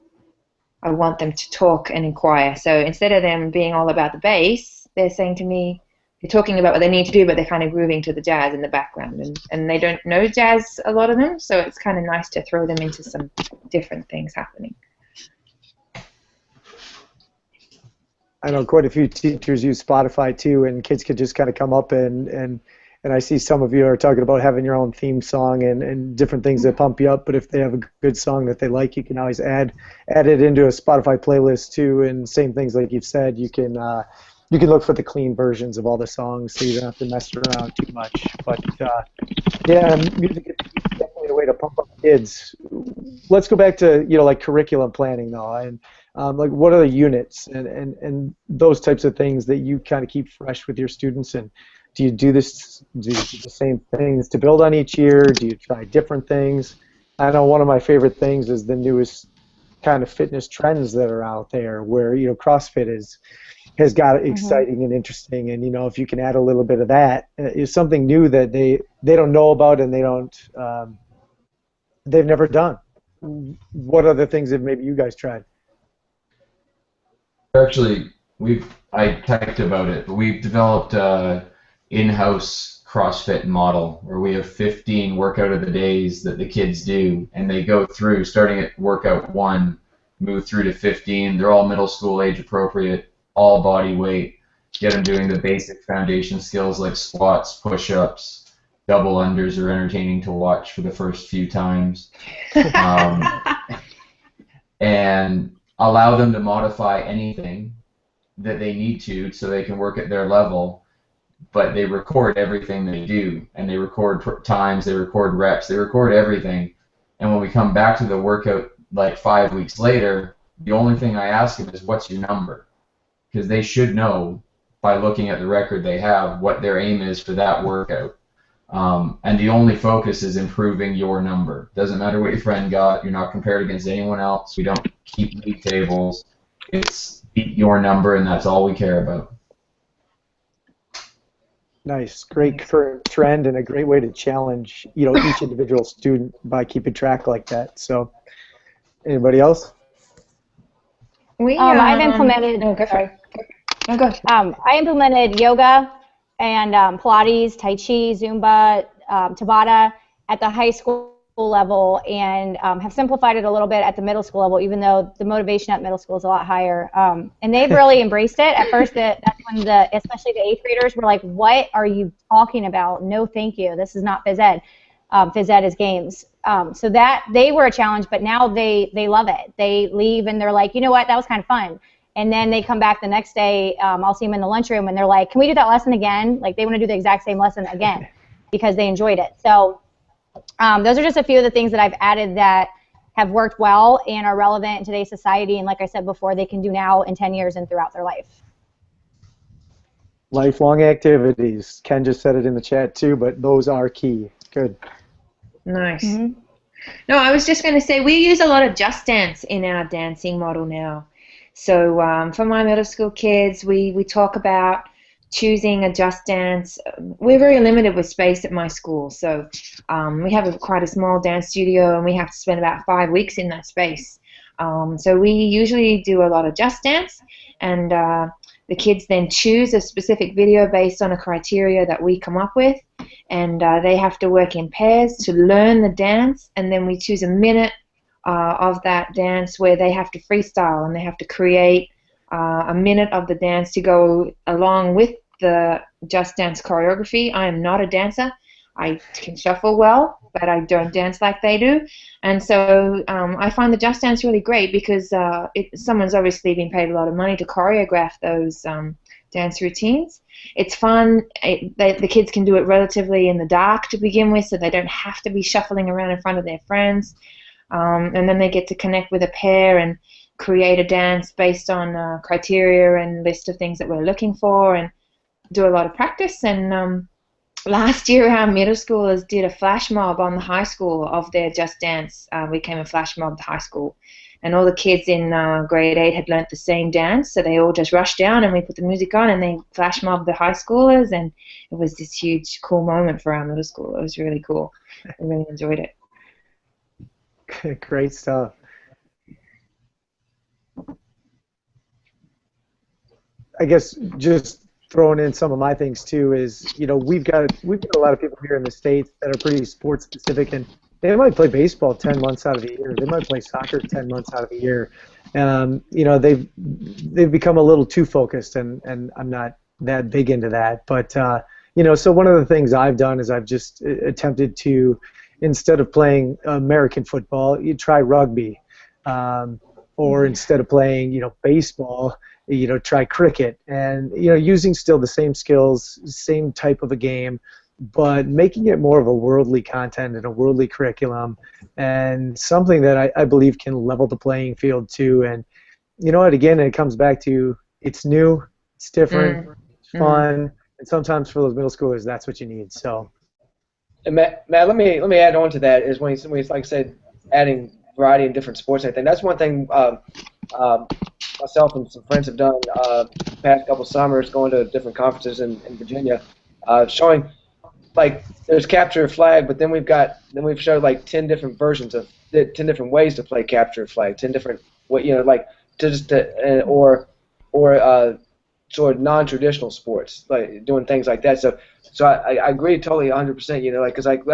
I want them to talk and inquire. So instead of them being all about the bass, they're saying to me, they're talking about what they need to do, but they're kind of grooving to the jazz in the background, and they don't know jazz, a lot of them, so it's kind of nice to throw them into some different things happening. I know quite a few teachers use Spotify too, and kids could just kind of come up and I see some of you are talking about having your own theme song and different things that pump you up, but if they have a good song that they like, you can always add it into a Spotify playlist too, and same things like you've said, you can look for the clean versions of all the songs so you don't have to mess around too much. But yeah, music is definitely a way to pump up kids. Let's go back to like curriculum planning though, and like what are the units and those types of things that you kind of keep fresh with your students, and do you do the same things to build on each year? Do you try different things? I know one of my favorite things is the newest kind of fitness trends that are out there, where CrossFit has got it exciting and interesting, and if you can add a little bit of that, is something new that they don't know about and they've never done. What other things have maybe you guys tried? Actually, I typed about it, but we've developed a in-house CrossFit model where we have 15 workout of the days that the kids do, and they go through starting at workout 1, move through to 15. They're all middle school age appropriate, all body weight. Get them doing the basic foundation skills like squats, push-ups, double unders are entertaining to watch for the first few times. And allow them to modify anything that they need to so they can work at their level, but they record everything they do, and they record times, they record reps, they record everything. And when we come back to the workout like 5 weeks later, the only thing I ask them is, what's your number? Because they should know by looking at the record they have what their aim is for that workout. And the only focus is improving your number. Doesn't matter what your friend got. You're not compared against anyone else. We don't keep league tables. It's beat your number, and that's all we care about. Nice, great current trend, and a great way to challenge each individual student by keeping track like that. So, anybody else? I've implemented. Oh, go for it. No, go. I implemented yoga and Pilates, Tai Chi, Zumba, Tabata at the high school level, and have simplified it a little bit at the middle school level, even though the motivation at middle school is a lot higher. And they've really embraced it. At first, that's when especially the 8th graders were like, "What are you talking about? No, thank you. This is not phys ed. Phys ed is games." So that they were a challenge, but now they love it. They leave and they're like, "You know what? That was kind of fun." And then they come back the next day. I'll see them in the lunchroom, and they're like, "Can we do that lesson again?" Like they want to do the exact same lesson again because they enjoyed it. So those are just a few of the things that I've added that have worked well and are relevant in today's society. And like I said before, they can do now in 10 years and throughout their life. Lifelong activities. Ken just said it in the chat too, but those are key. Good. Nice. No, I was just going to say we use a lot of Just Dance in our dancing model now. So for my middle school kids, we talk about choosing a Just Dance. We're very limited with space at my school, so we have quite a small dance studio, and we have to spend about 5 weeks in that space. So we usually do a lot of Just Dance, and the kids then choose a specific video based on a criteria that we come up with, and they have to work in pairs to learn the dance, and then we choose a minute of that dance where they have to freestyle, and they have to create a minute of the dance to go along with the Just Dance choreography. I am not a dancer. I can shuffle well, but I don't dance like they do. And so I find the Just Dance really great because someone's obviously been paid a lot of money to choreograph those dance routines. It's fun. The kids can do it relatively in the dark to begin with, so they don't have to be shuffling around in front of their friends. And then they get to connect with a pair and create a dance based on criteria and list of things that we're looking for, and do a lot of practice. And last year our middle schoolers did a flash mob on the high school of their Just Dance. We came and flash mobbed the high school, and all the kids in grade 8 had learnt the same dance, so they all just rushed down and we put the music on and they flash mobbed the high schoolers, and it was this huge cool moment for our middle school. It was really cool. I really enjoyed it. Great stuff. I guess just throwing in some of my things too is, we've got a lot of people here in the States that are pretty sports specific, and they might play baseball 10 months out of the year. They might play soccer 10 months out of the year. They've become a little too focused, and I'm not that big into that. But so one of the things I've done is I've just attempted to, instead of playing American football, you try rugby, or instead of playing baseball, try cricket, and using still the same skills, same type of a game, but making it more of a worldly content and a worldly curriculum, and something that I believe can level the playing field too. And again, it comes back to it's new, it's different, it's fun, and sometimes for those middle schoolers, that's what you need. So. And Matt, let me add on to that. Is when he's like I said, adding variety in different sports and everything. That's one thing myself and some friends have done the past couple summers, going to different conferences in Virginia, showing like there's capture a flag, but then we've showed like 10 different versions of 10 different ways to play capture a flag, 10 different like or sort of non-traditional sports, like doing things like that. So I agree totally 100%. Like because like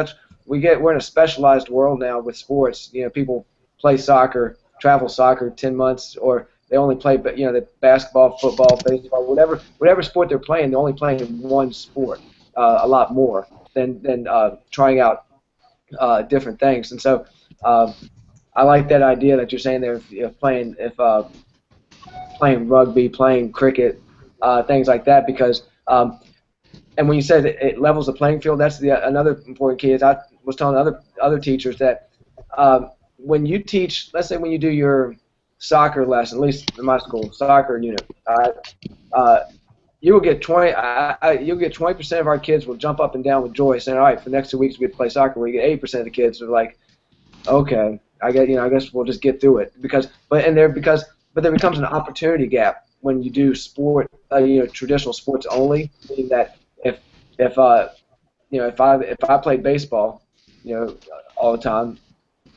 we're in a specialized world now with sports. People play soccer, travel soccer 10 months, or they only play the basketball, football, baseball, whatever sport they're playing. They're only playing one sport a lot more than trying out different things. And so I like that idea that you're saying there. If playing rugby, playing cricket, things like that, because and when you said it levels the playing field, that's another important key. Is I was telling other teachers that when you teach, let's say when you do your soccer lesson, at least in my school, soccer unit, you will get 20% of our kids will jump up and down with joy, saying, "All right, for the next 2 weeks we get to play soccer." We get 80% of the kids are like, "Okay, I guess we'll just get through it," but there becomes an opportunity gap when you do sport, traditional sports only, meaning that if I played baseball, all the time,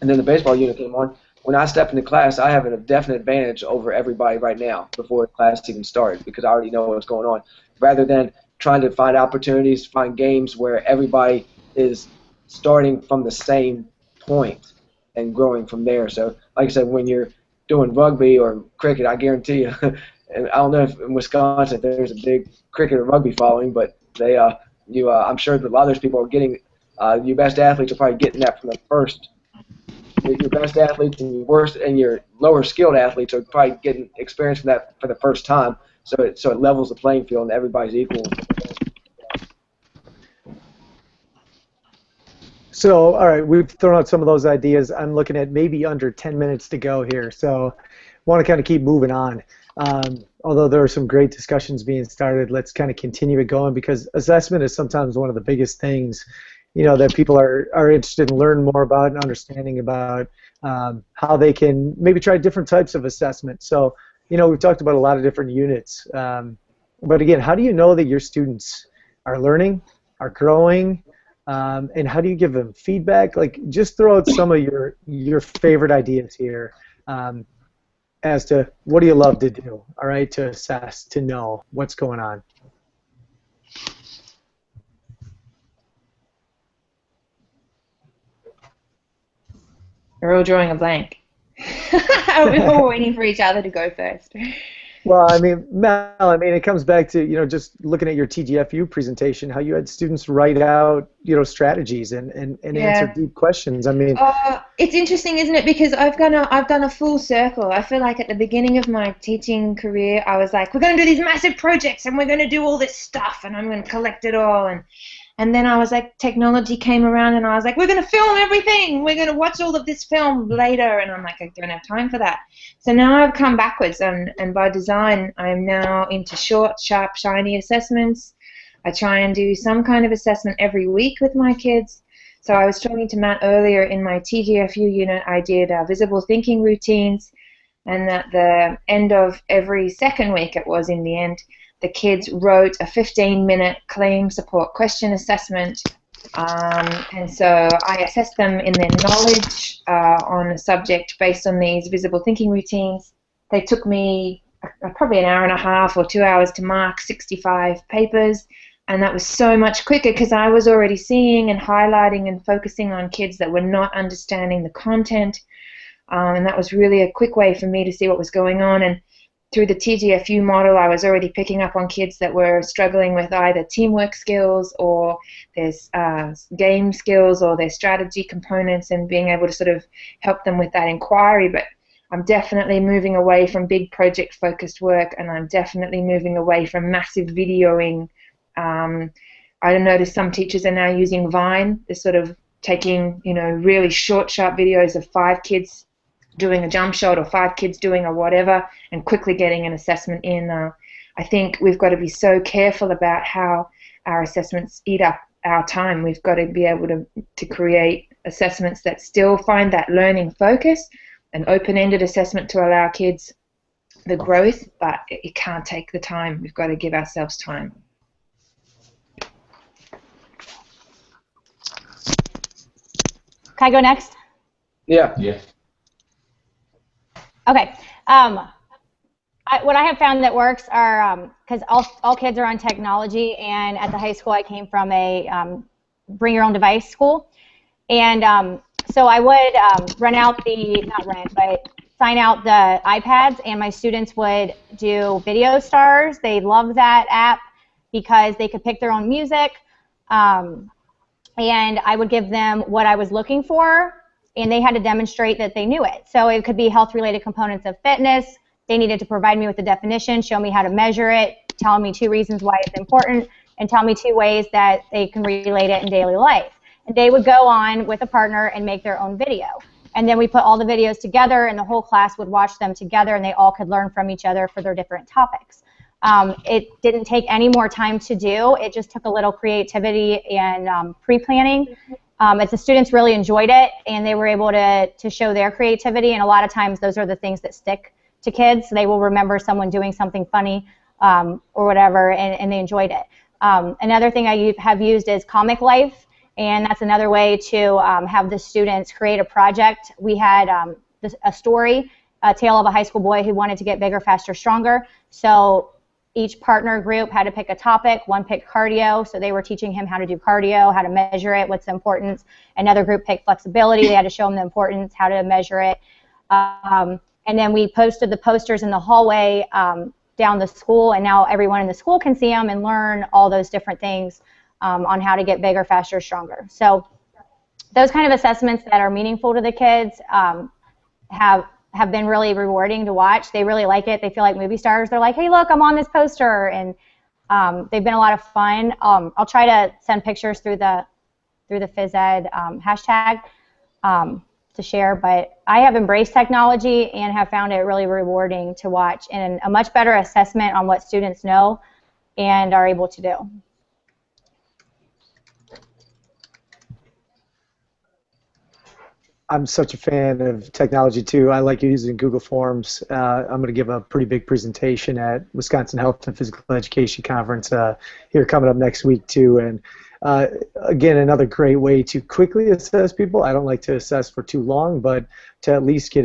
and then the baseball unit came on, when I step into class, I have a definite advantage over everybody right now before class even started because I already know what's going on, rather than trying to find opportunities, find games where everybody is starting from the same point and growing from there. So, like I said, when you're doing rugby or cricket, I guarantee you, and I don't know if in Wisconsin there's a big cricket or rugby following, but I'm sure that a lot of those people are getting, your best athletes are probably getting that from the first. Your best athletes and your lower skilled athletes are probably getting experience from that for the first time. So it levels the playing field and everybody's equal. So, all right, we've thrown out some of those ideas. I'm looking at maybe under 10 minutes to go here, so want to kind of keep moving on. Although there are some great discussions being started, let's kind of continue it going because assessment is sometimes one of the biggest things, that people are interested in learning more about and understanding about how they can maybe try different types of assessment. So, we've talked about a lot of different units. But again, how do you know that your students are learning, are growing, and how do you give them feedback? Like, just throw out some of your favorite ideas here as to what do you love to do, all right, to assess, to know what's going on. We're all drawing a blank. We're all waiting for each other to go first. Well, Mel, it comes back to, just looking at your TGFU presentation, how you had students write out, strategies and answer deep questions. It's interesting, isn't it? Because I've done a full circle. I feel like at the beginning of my teaching career, I was like, we're going to do these massive projects and we're going to do all this stuff and I'm going to collect it all. And then I was like, technology came around and I was like, we're going to film everything. We're going to watch all of this film later. And I'm like, I don't have time for that. So now I've come backwards and by design, I'm now into short, sharp, shiny assessments. I try and do some kind of assessment every week with my kids. So I was talking to Matt earlier in my TGFU unit, I did visible thinking routines. And at the end of every second week, it was in the end, the kids wrote a 15-minute claim support question assessment, and so I assessed them in their knowledge on a subject based on these visible thinking routines. They took me probably an hour and a half or 2 hours to mark 65 papers, and that was so much quicker because I was already seeing and highlighting and focusing on kids that were not understanding the content, and that was really a quick way for me to see what was going on. And through the TGFU model, I was already picking up on kids that were struggling with either teamwork skills or their game skills or their strategy components and being able to sort of help them with that inquiry. But I'm definitely moving away from big project-focused work, and I'm definitely moving away from massive videoing. I noticed some teachers are now using Vine. They're sort of taking, really short, sharp videos of 5 kids doing a jump shot or 5 kids doing a whatever and quickly getting an assessment in. I think we've got to be so careful about how our assessments eat up our time. We've got to be able to create assessments that still find that learning focus, an open-ended assessment to allow kids the growth, but it can't take the time. We've got to give ourselves time. Can I go next? Yeah. Yeah. Okay. What I have found that works are, because all kids are on technology, and at the high school I came from a bring your own device school. And so I would rent out not rent, but sign out the iPads, and my students would do video stars. They loved that app because they could pick their own music. And I would give them what I was looking for, and they had to demonstrate that they knew it. So it could be health-related components of fitness. They needed to provide me with a definition, show me how to measure it, tell me 2 reasons why it's important, and tell me 2 ways that they can relate it in daily life. And they would go on with a partner and make their own video. And then we put all the videos together, and the whole class would watch them together, and they all could learn from each other for their different topics. It didn't take any more time to do. It just took a little creativity and pre-planning. The students really enjoyed it, and they were able to show their creativity, and a lot of times those are the things that stick to kids. They will remember someone doing something funny or whatever, and they enjoyed it. Another thing I have used is Comic Life, and that's another way to have the students create a project. We had a story, a tale of a high school boy who wanted to get bigger, faster, stronger. So each partner group had to pick a topic. One picked cardio, so they were teaching him how to do cardio, how to measure it, what's the importance. Another group picked flexibility. They had to show him the importance, how to measure it. And then we posted the posters in the hallway down the school, and now everyone in the school can see them and learn all those different things on how to get bigger, faster, stronger. So those kind of assessments that are meaningful to the kids have been really rewarding to watch. They really like it. They feel like movie stars. They're like, hey, look, I'm on this poster, and they've been a lot of fun. I'll try to send pictures through the phys ed hashtag to share, but I have embraced technology and have found it really rewarding to watch, and a much better assessment on what students know and are able to do. I'm such a fan of technology too. I like using Google Forms. I'm going to give a pretty big presentation at Wisconsin Health and Physical Education Conference here coming up next week too. And again, another great way to quickly assess people. I don't like to assess for too long, but to at least get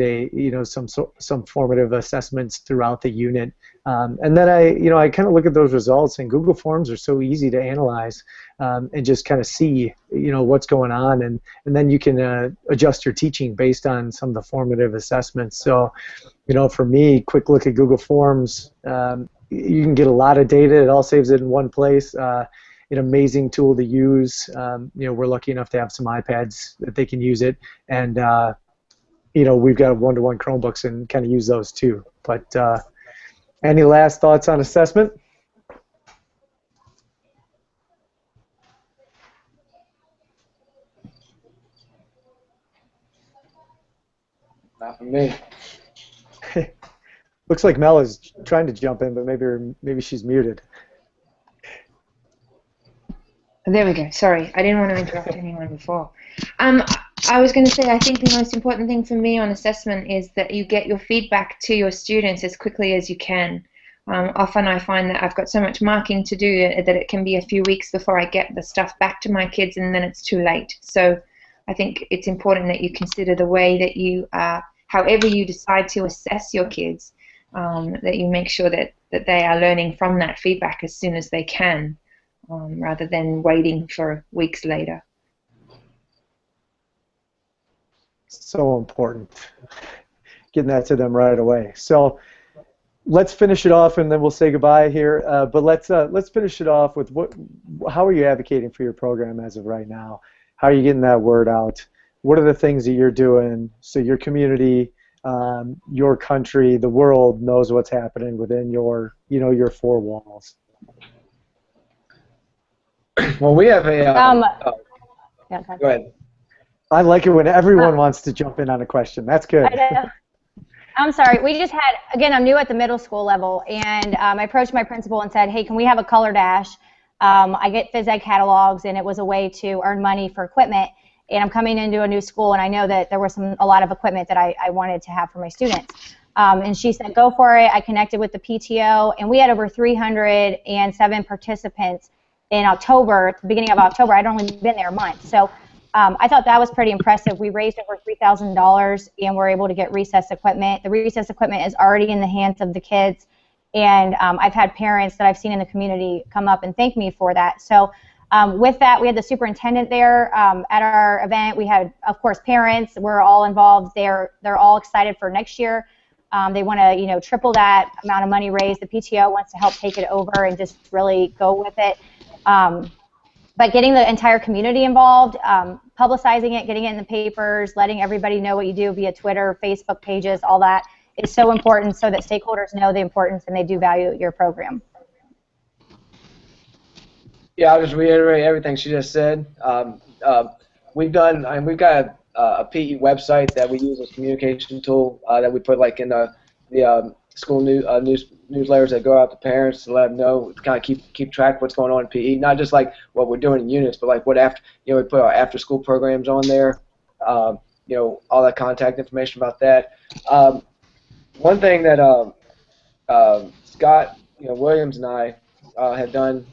some formative assessments throughout the unit. And then I kind of look at those results, and Google Forms are so easy to analyze and just kind of see what's going on, and then you can adjust your teaching based on some of the formative assessments. So for me, quick look at Google Forms, you can get a lot of data. It all saves it in one place. An amazing tool to use. We're lucky enough to have some iPads that they can use it, and we've got one-to-one Chromebooks and kind of use those too. But any last thoughts on assessment? Not for me. Looks like Mel is trying to jump in, but maybe she's muted. There we go. Sorry, I didn't want to interrupt anyone before. I was going to say, I think the most important thing for me on assessment is that you get your feedback to your students as quickly as you can. Often I find that I've got so much marking to do that it can be a few weeks before I get the stuff back to my kids, and then it's too late. So I think it's important that you consider the way that you, however you decide to assess your kids, that you make sure that they are learning from that feedback as soon as they can, rather than waiting for weeks later. So important, getting that to them right away. So let's finish it off, and then we'll say goodbye here. But let's finish it off with how are you advocating for your program as of right now? How are you getting that word out? What are the things that you're doing so your community, your country, the world knows what's happening within your 4 walls? Well, we have a. Yeah, go ahead. I like it when everyone wants to jump in on a question. That's good. I'm sorry. We just had, again, I'm new at the middle school level, and I approached my principal and said, hey, can we have a color dash? I get phys ed catalogs, and it was a way to earn money for equipment. and I'm coming into a new school, and I know that there was a lot of equipment that I wanted to have for my students. And she said, go for it. I connected with the PTO, and we had over 307 participants in October, at the beginning of October. I'd only been there a month. So I thought that was pretty impressive. We raised over $3,000, and we're able to get recess equipment. The recess equipment is already in the hands of the kids, and I've had parents that I've seen in the community come up and thank me for that. So with that, we had the superintendent there at our event. We had, of course, parents. We're all involved. They're all excited for next year. They want to, triple that amount of money raised. The PTO wants to help take it over and just really go with it. But getting the entire community involved, publicizing it, getting it in the papers, letting everybody know what you do via Twitter, Facebook pages, all that is so important so that stakeholders know the importance and they do value your program. Yeah, I'll just reiterate everything she just said. We've got a PE website that we use as a communication tool that we put like in the school newsletters that go out to parents to let them know, to kind of keep track of what's going on in PE, not just like what we're doing in units, but like what we put our after school programs on there, all that contact information about that. One thing that Scott Williams and I have done,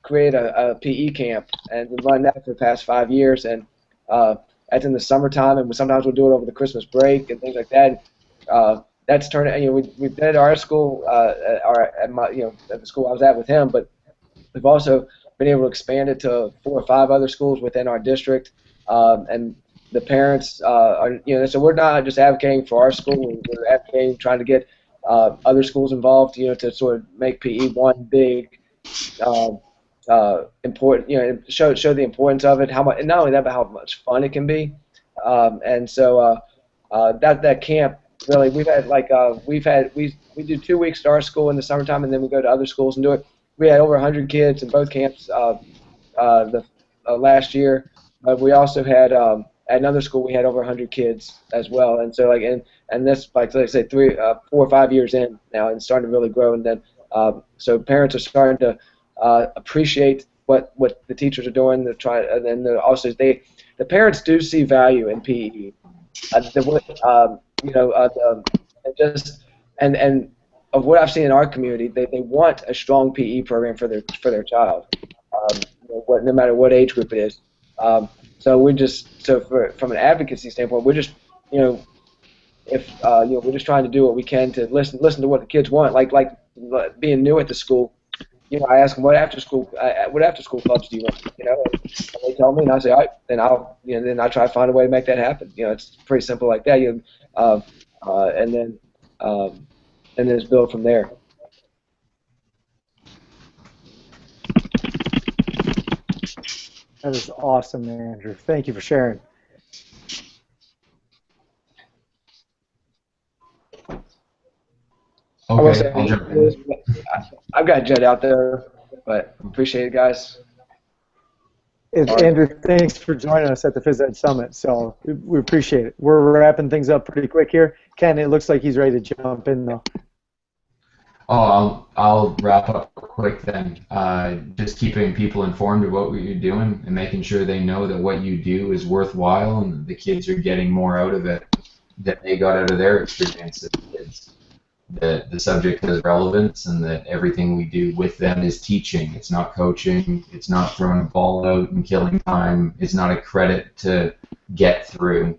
create a PE camp, and we've run that for the past 5 years, and that's in the summertime, and sometimes we'll do it over the Christmas break and things like that. That's turning. We've done it at our school, at the school I was at with him, but we've also been able to expand it to 4 or 5 other schools within our district, and the parents are, so we're not just advocating for our school. We're advocating, trying to get other schools involved, to sort of make PE one big. Important, show the importance of it, how much, and not only that, but how much fun it can be, and so that camp really, we do 2 weeks at our school in the summertime, and then we go to other schools and do it. We had over 100 kids in both camps last year, but we also had at another school we had over 100 kids as well, and so and this, like I say, 4 or 5 years in now, and starting to really grow, and then so parents are starting to appreciate what the teachers are doing. They're trying, and then also the parents do see value in PE. And of what I've seen in our community, they want a strong PE program for their child, no matter what age group it is. From an advocacy standpoint, we're just we're just trying to do what we can to listen to what the kids want. Like being new at the school. I ask them what after school clubs do you want? And they tell me, and I say, all right, then then I try to find a way to make that happen. It's pretty simple like that. And then it's built from there. That is awesome, Andrew. Thank you for sharing. Okay, I'll jump in. I've got Jed out there, but appreciate it, guys. Andrew, thanks for joining us at the Phys Ed Summit. So we appreciate it. We're wrapping things up pretty quick here. Ken, it looks like he's ready to jump in though. Oh, I'll wrap up quick then. Just keeping people informed of what you're doing and making sure they know that what you do is worthwhile and that the kids are getting more out of it than they got out of their experience as kids. That the subject has relevance and that everything we do with them is teaching. It's not coaching. It's not throwing a ball out and killing time. It's not a credit to get through.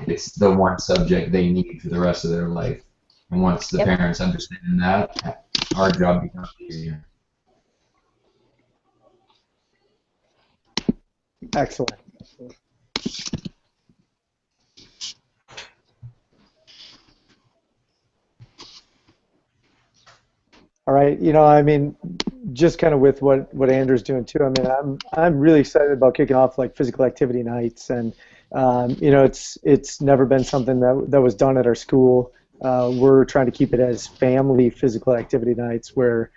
It's the one subject they need for the rest of their life. And once the parents understand that, our job becomes easier. Excellent. All right, just kind of with what Andrew's doing too. I'm really excited about kicking off like physical activity nights, and it's never been something that was done at our school. We're trying to keep it as family physical activity nights where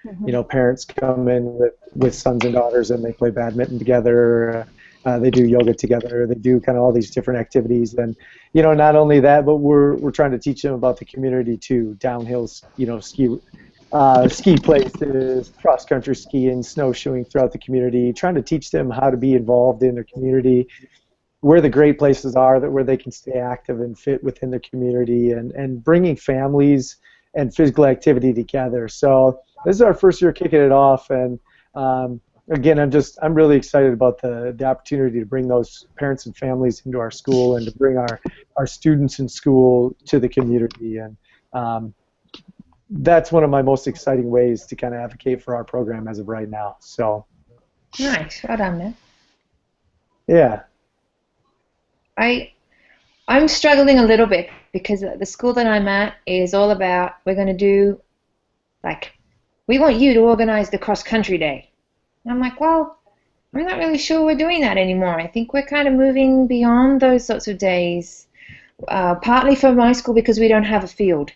parents come in with sons and daughters and they play badminton together. They do yoga together. They do kind of all these different activities. And not only that, but we're trying to teach them about the community too. Downhill, ski places, cross-country skiing, snowshoeing throughout the community, trying to teach them how to be involved in their community. where the great places are, that where they can stay active and fit within the community, and bringing families and physical activity together. So this is our first year kicking it off, and again, I'm really excited about the opportunity to bring those parents and families into our school and to bring our students in school to the community, and that's one of my most exciting ways to kind of advocate for our program as of right now. So nice, well done, man. Yeah. I'm struggling a little bit because the school that I'm at is all about, we're going to do, like, we want you to organize the cross-country day. And I'm like, well, I'm not really sure we're doing that anymore. I think we're kind of moving beyond those sorts of days, partly for my school because we don't have a field.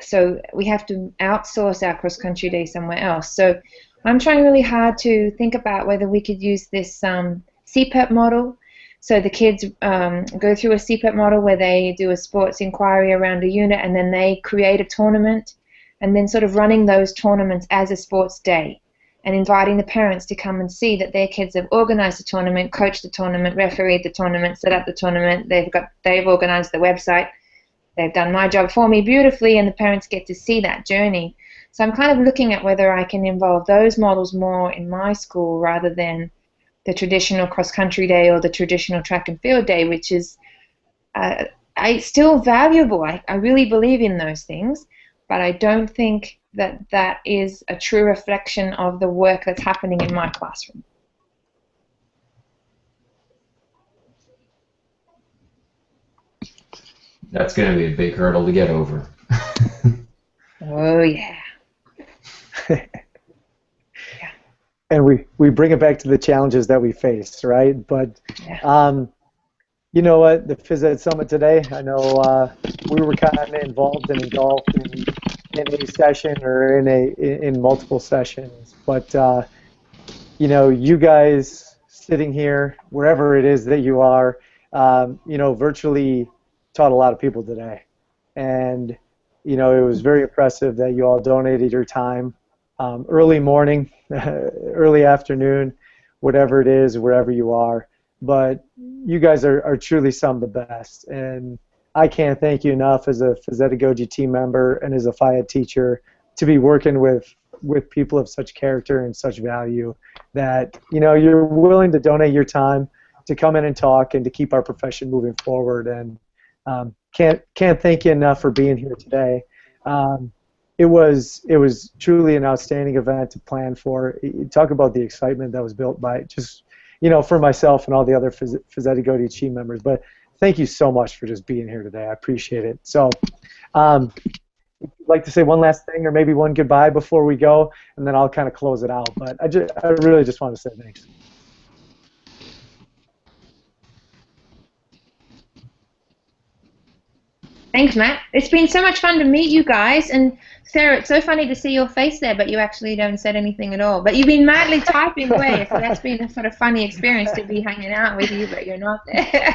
So we have to outsource our cross-country day somewhere else. So I'm trying really hard to think about whether we could use this CPEP model. So the kids go through a CPEP model where they do a sports inquiry around a unit, and then they create a tournament, and then sort of running those tournaments as a sports day, and inviting the parents to come and see that their kids have organized the tournament, coached the tournament, refereed the tournament, set up the tournament. They've organized the website. They've done my job for me beautifully, and the parents get to see that journey. So I'm kind of looking at whether I can involve those models more in my school rather than the traditional cross-country day or the traditional track and field day, which is still valuable. I really believe in those things, but I don't think that that is a true reflection of the work that's happening in my classroom. That's going to be a big hurdle to get over. Oh, yeah. And we bring it back to the challenges that we face, right? But you know what, the Phys Ed Summit today, I know we were kind of involved and engulfed in a session or in multiple sessions, but you know, you guys sitting here, wherever it is that you are, you know, virtually taught a lot of people today, and you know, it was very impressive that you all donated your time. Early morning, early afternoon, whatever it is, wherever you are. But you guys are truly some of the best. And I can't thank you enough as a phys pedagogy team member and as a Phi Ed teacher to be working with people of such character and such value that, you know, you're willing to donate your time to come in and talk and to keep our profession moving forward. And can't thank you enough for being here today. It was truly an outstanding event to plan for. You talk about the excitement that was built by just, you know, for myself and all the other phys pedagogy team members. But thank you so much for just being here today. I appreciate it. So, I'd like to say one last thing or maybe one goodbye before we go, and then I'll kind of close it out. But I really just want to say thanks. Thanks, Matt. It's been so much fun to meet you guys. And Sarah, it's so funny to see your face there, but you actually haven't said anything at all. But you've been madly typing away, so that's been a sort of funny experience to be hanging out with you, but you're not there.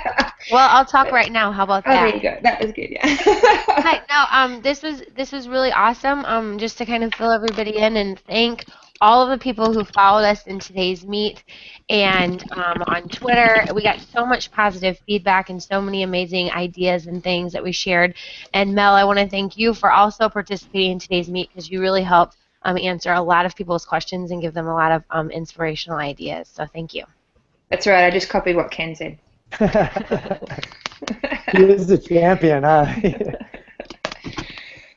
Well, I'll talk right now. How about that? Oh, there you go. That was good, yeah. Hi. No, this was really awesome. Just to kind of fill everybody in and thank all of the people who followed us in today's meet and on Twitter. We got so much positive feedback and so many amazing ideas and things that we shared. And Mel, I want to thank you for also participating in today's meet because you really helped answer a lot of people's questions and give them a lot of inspirational ideas. So thank you. That's right. I just copied what Ken said. He is the champion, huh?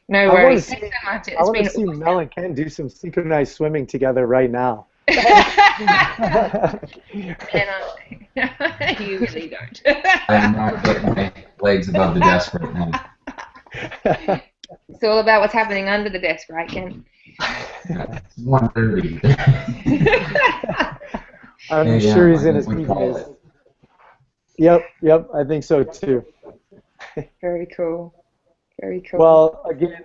No worries. Thanks so much. I want to see Mel and Ken do some synchronized swimming together right now. You really don't. I'm not getting my legs above the desk right now. It's all about what's happening under the desk, right, Ken? It's 1:30. I'm sure he's in his PJs. Yep, I think so too. Very cool. Very cool. Well, again,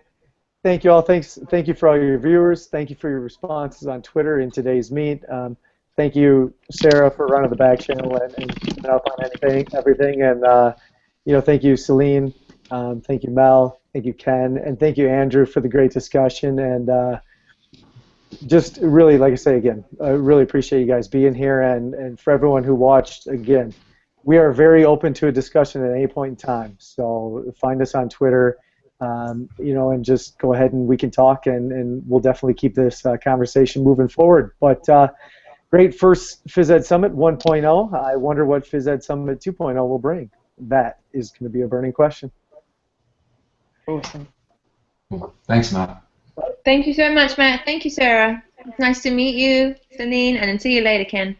thank you all. Thank you for all your viewers. Thank you for your responses on Twitter in today's meet. Thank you, Sarah, for running the back channel and keeping up on everything. And you know, thank you, Selene. Thank you, Mel. Thank you, Ken, and thank you, Andrew, for the great discussion. And just really, like I say again, I really appreciate you guys being here. And for everyone who watched, again, we are very open to a discussion at any point in time. So find us on Twitter, and just go ahead and we can talk, and we'll definitely keep this conversation moving forward. But great first Phys Ed Summit 1.0. I wonder what Phys Ed Summit 2.0 will bring. That is going to be a burning question. Awesome. Thanks, Matt. Thank you so much, Matt. Thank you, Sarah. It's nice to meet you, Selene, and see you later, Ken.